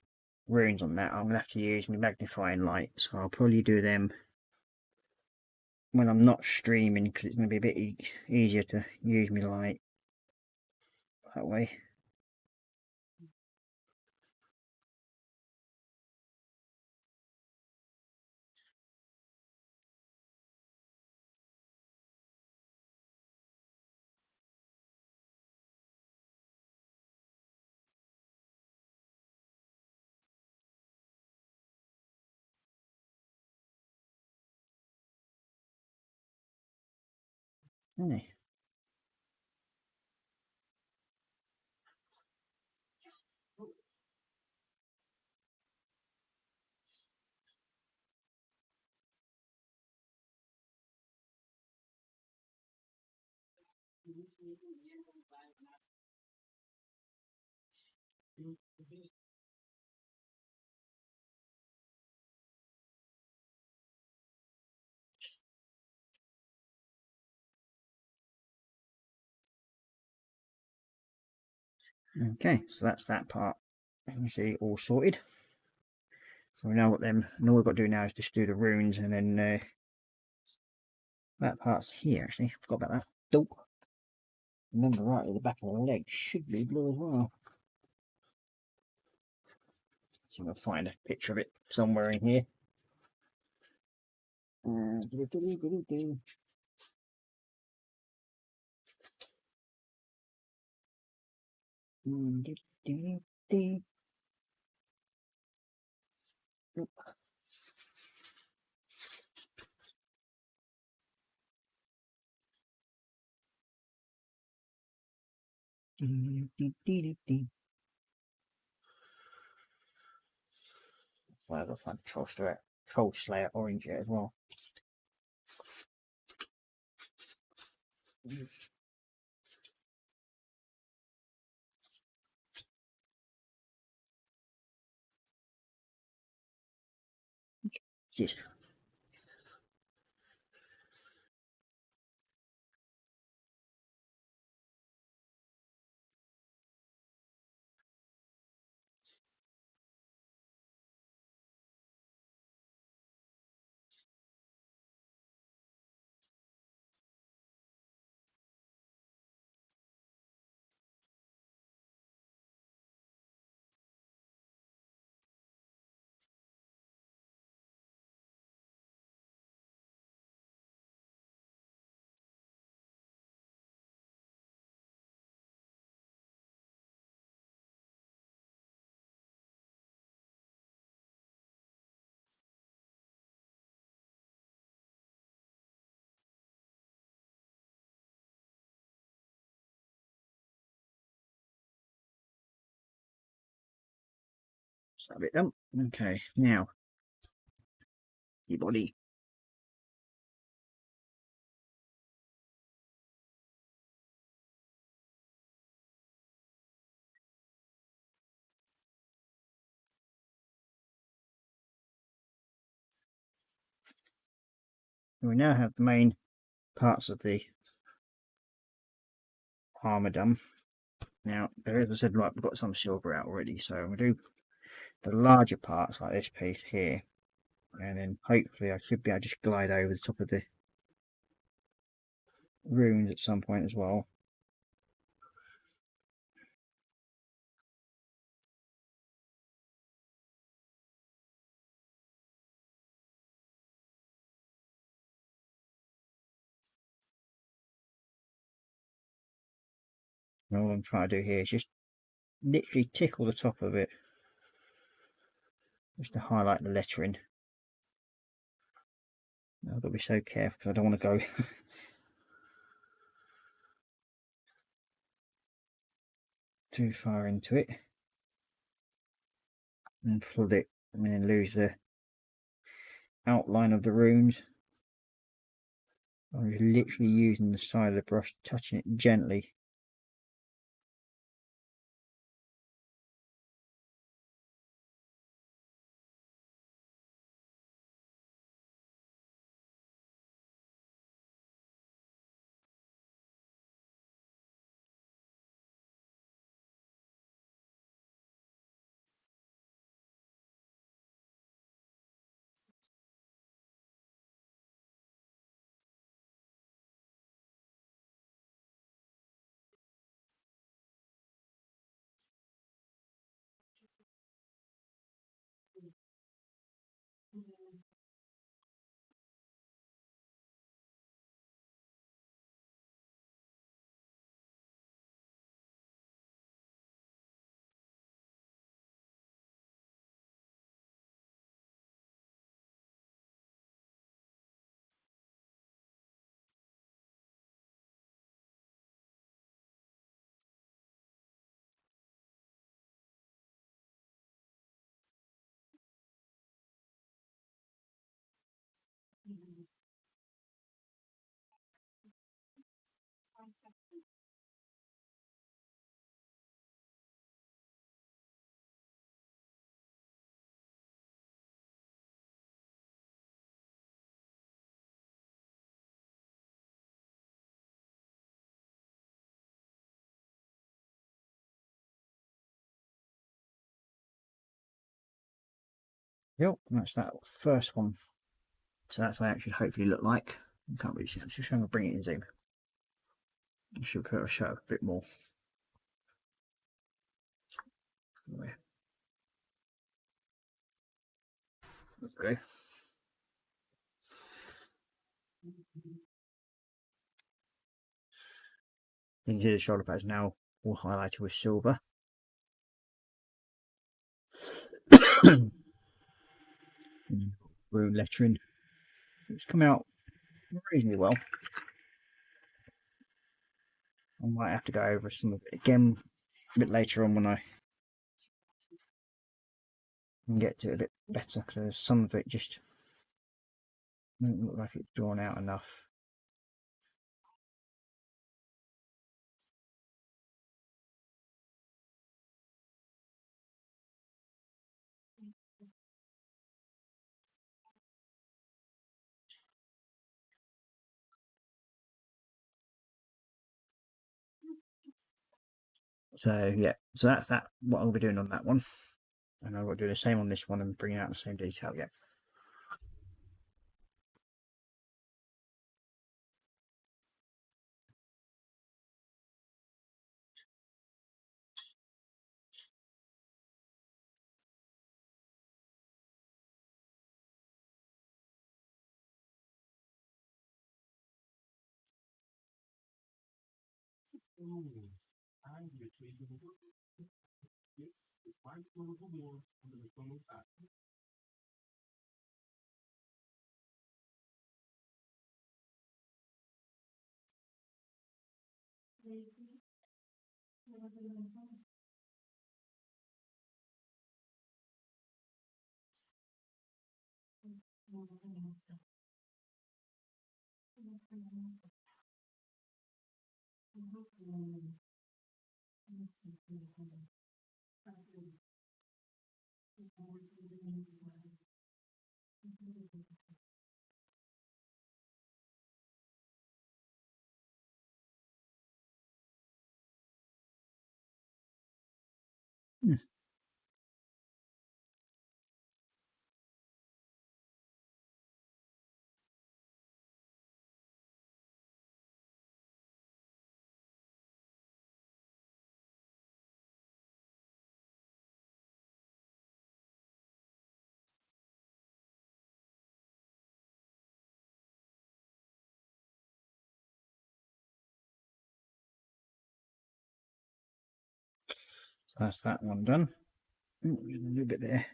runes on that, I'm going to have to use my magnifying light, so I'll probably do them when I'm not streaming, because it's going to be a bit easier to use my light that way. Okay. Okay, so that's that part. You can see all sorted. So we now got them, and all we've got to do now is just do the runes, and then that part's here actually. I forgot about that. Dope. Remember rightly, the back of the leg should be blue as well. So I'm going to find a picture of it somewhere in here. Well, I've got to find a Troll Slayer orange here as well. Yes. That's that bit done. Okay, now your body. We now have the main parts of the armour done. Now, there is, as I said, right, we've got some silver out already, so we'll do the larger parts like this piece here, and then hopefully I should be able to just glide over the top of the runes at some point as well. And all I'm trying to do here is just literally tickle the top of it, just to highlight the lettering. Now I've got to be so careful because I don't want to go too far into it and flood it and then lose the outline of the runes. I'm just literally using the side of the brush, touching it gently. Yep, that's that first one. So that's what I actually hopefully look like. You can't really see it. I'm just trying to bring it in zoom. I should put a show a bit more. There we go. You can see the shoulder pads now all highlighted with silver. Rune lettering. It's come out reasonably well. I might have to go over some of it again a bit later on when I can get to it a bit better, because some of it just doesn't look like it's drawn out enough. So yeah, so that's that. What I'll be doing on that one, and I will do the same on this one and bring out the same detail. Yeah. That's that one done. Ooh, there's a little bit there.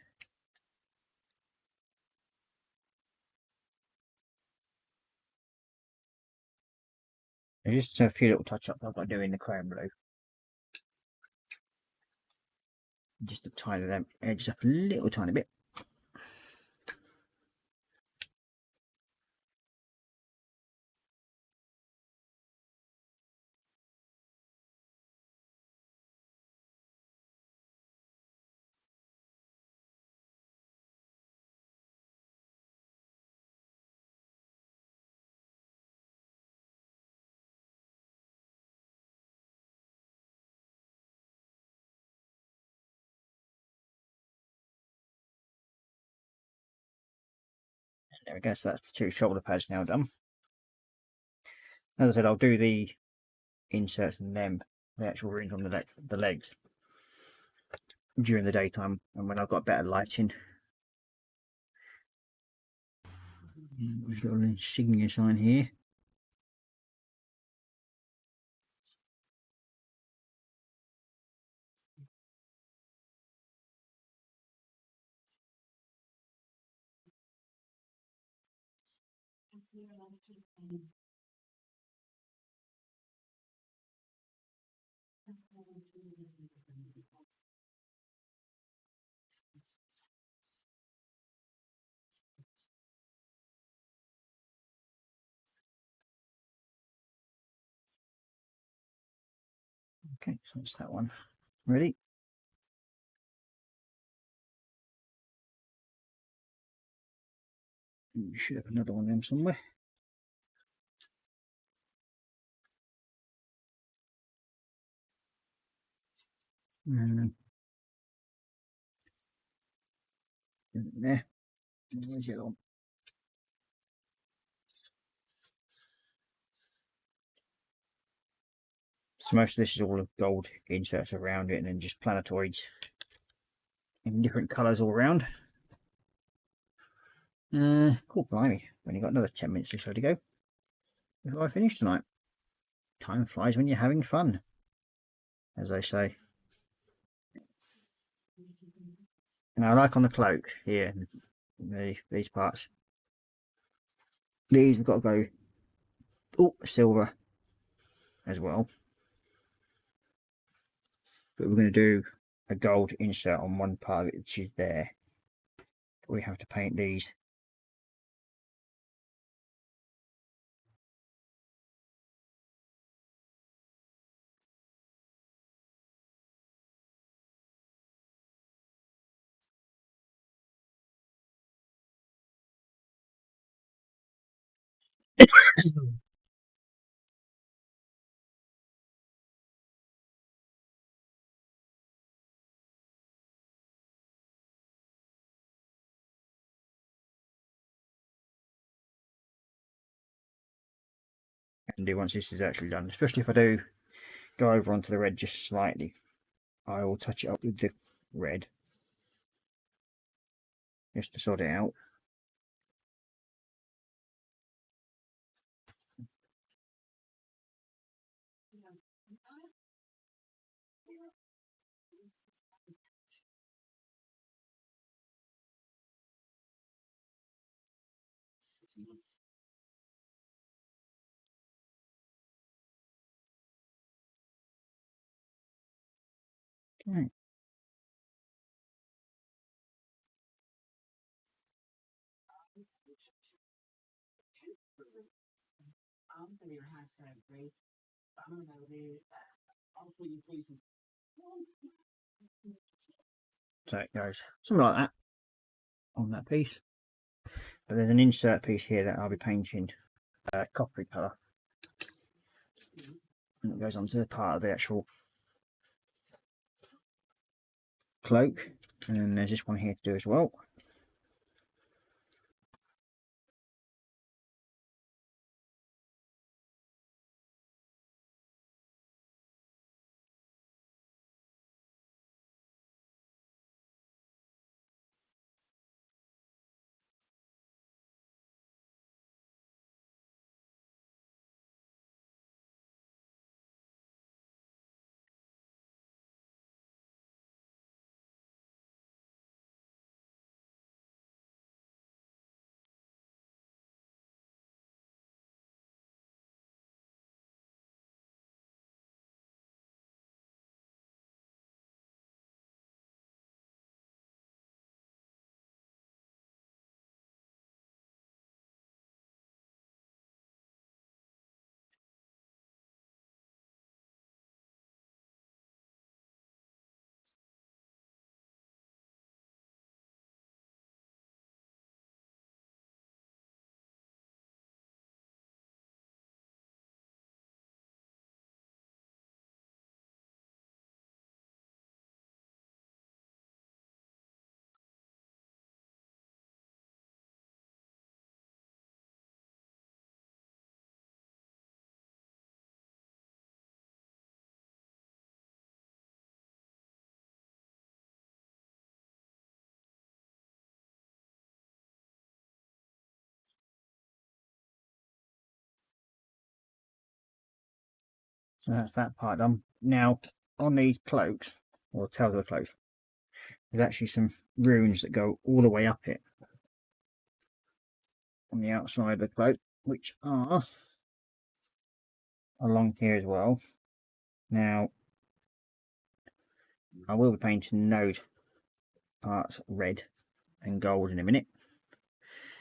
There's just a few little touch-ups I've got to do in the crayon blue. Just to tidy them edges up a little tiny bit. There we go, so that's the 2 shoulder pads now done. As I said, I'll do the inserts and them, the actual rings on the legs during the daytime and when I've got better lighting. There's a little insignia sign here. Okay, so that's that one. Ready? You should have another one of them somewhere. There. Where's the other one? So most of this is all of gold inserts around it and then just planetoids in different colours all around. Cool, blimey. Only got another 10 minutes or so to go before I finish tonight. Time flies when you're having fun, as they say. And I like on the cloak here, these parts. These we've got to go silver as well. But we're going to do a gold insert on one part of it, which is there. We have to paint these. And do once this is actually done, especially if I do go over onto the red just slightly, I will touch it up with the red just to sort it out. Okay. So it goes something like that on that piece. But there's an insert piece here that I'll be painting coppery colour. And it goes onto the part of the actual cloak. And then there's this one here to do as well. So that's that part done. Now on these cloaks, or tails of the cloak, there's actually some runes that go all the way up it on the outside of the cloak, which are along here as well. Now I will be painting those parts red and gold in a minute,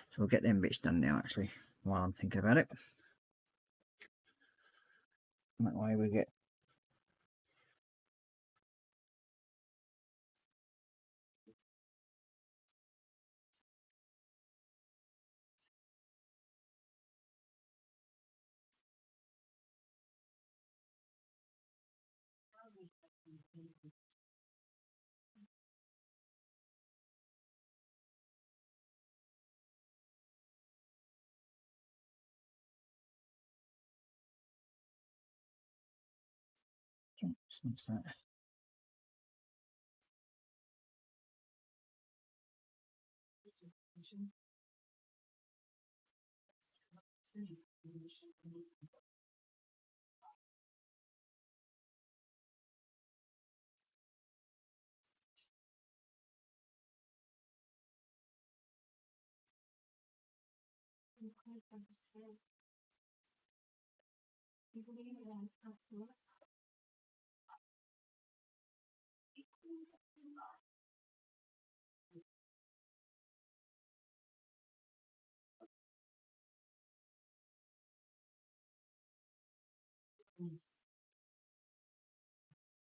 so we'll get them bits done now actually while I'm thinking about it. That way we get what's that?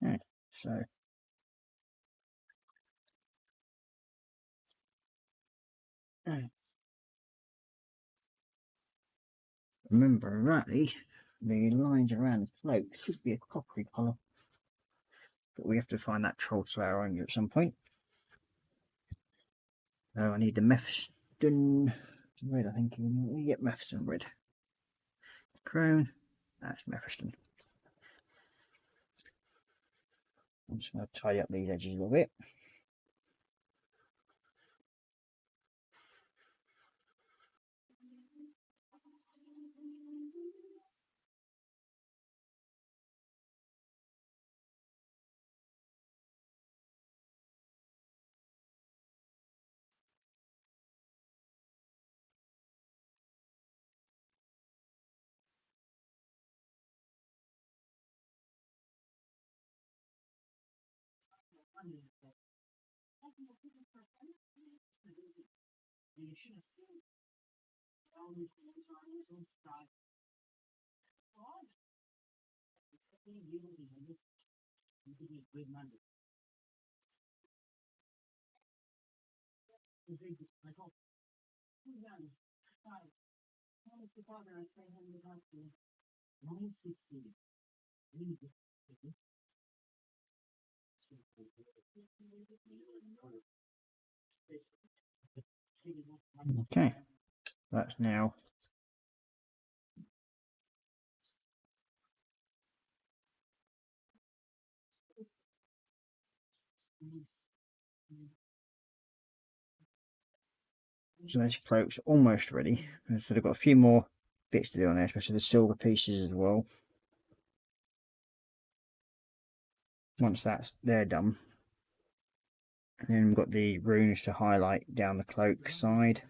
Yeah, so remember rightly, the lines around the float should be a coppery colour, but we have to find that troll slayer on you at some point. So I need the Mephiston red, I think. Yep, Mephiston red. Crown, that's Mephiston. I'm just going to tidy up these edges a little bit. Okay, that's now so this cloak's almost ready. So they've got a few more bits to do on there, especially the silver pieces as well. Once they're done, and then we've got the runes to highlight down the cloak side.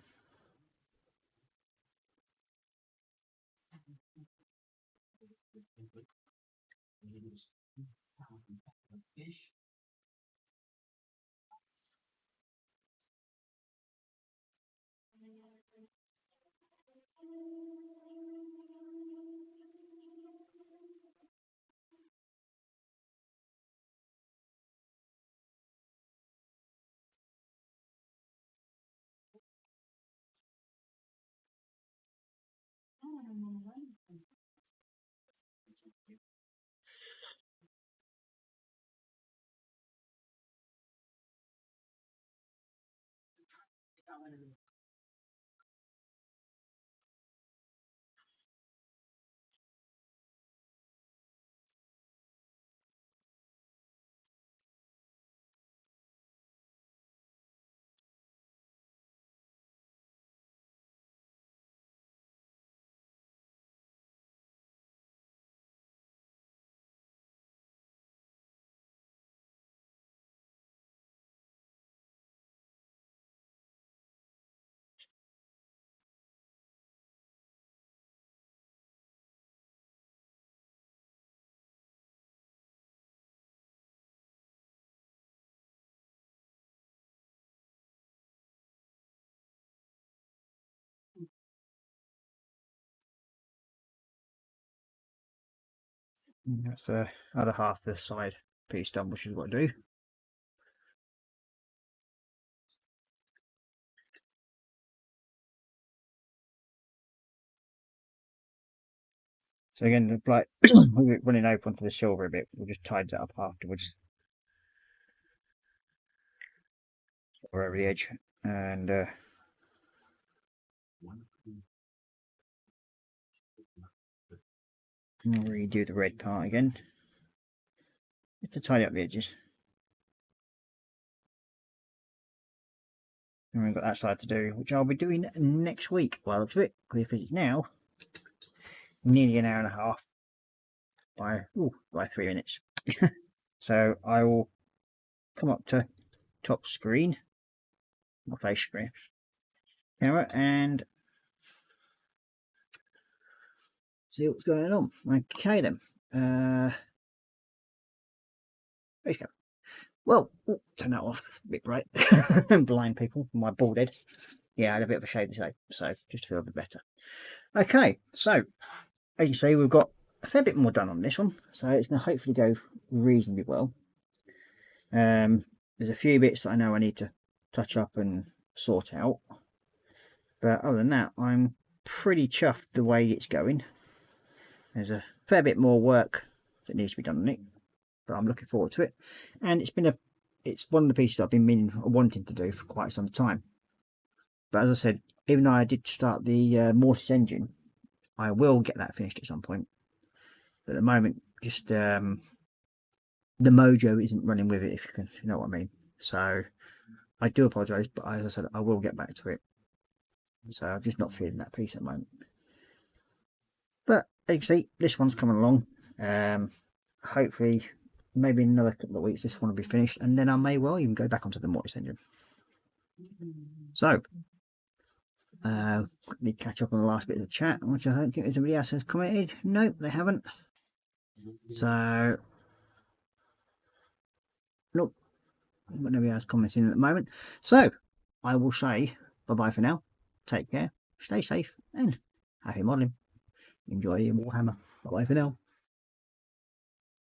That's the other half of the side piece done, which is what I do. So again, like we're running over onto the silver a bit, we'll just tidy that up afterwards, or over the edge, and redo the red part again, just to tidy up the edges. And we've got that side to do, which I'll be doing next week. Well, up to it, because it's now nearly an hour and a half by 3 minutes. So I will come up to top screen, my face screen, camera, and see what's going on. Okay then. There you go. Well, turn that off a bit bright. Blind people, my bald head. Yeah, I had a bit of a shave today, so just to feel a bit better. Okay, so as you see, we've got a fair bit more done on this one, so it's going to hopefully go reasonably well. There's a few bits that I know I need to touch up and sort out, but other than that, I'm pretty chuffed the way it's going. There's a fair bit more work that needs to be done on it, but I'm looking forward to it. And it's one of the pieces I've been wanting to do for quite some time. But as I said, even though I did start the Mortis engine, I will get that finished at some point. But at the moment, just the mojo isn't running with it, if you know what I mean. So I do apologise, but as I said, I will get back to it. So I'm just not feeling that piece at the moment. But as you can see, this one's coming along. Hopefully, maybe in another couple of weeks, this one will be finished, and then I may well even go back onto the Mortis engine. So, quickly catch up on the last bit of the chat, which I don't think anybody else has commented. No, they haven't. So, nope, nobody else commenting at the moment. So, I will say bye-bye for now. Take care, stay safe, and happy modelling. Enjoy your Warhammer. Bye for now.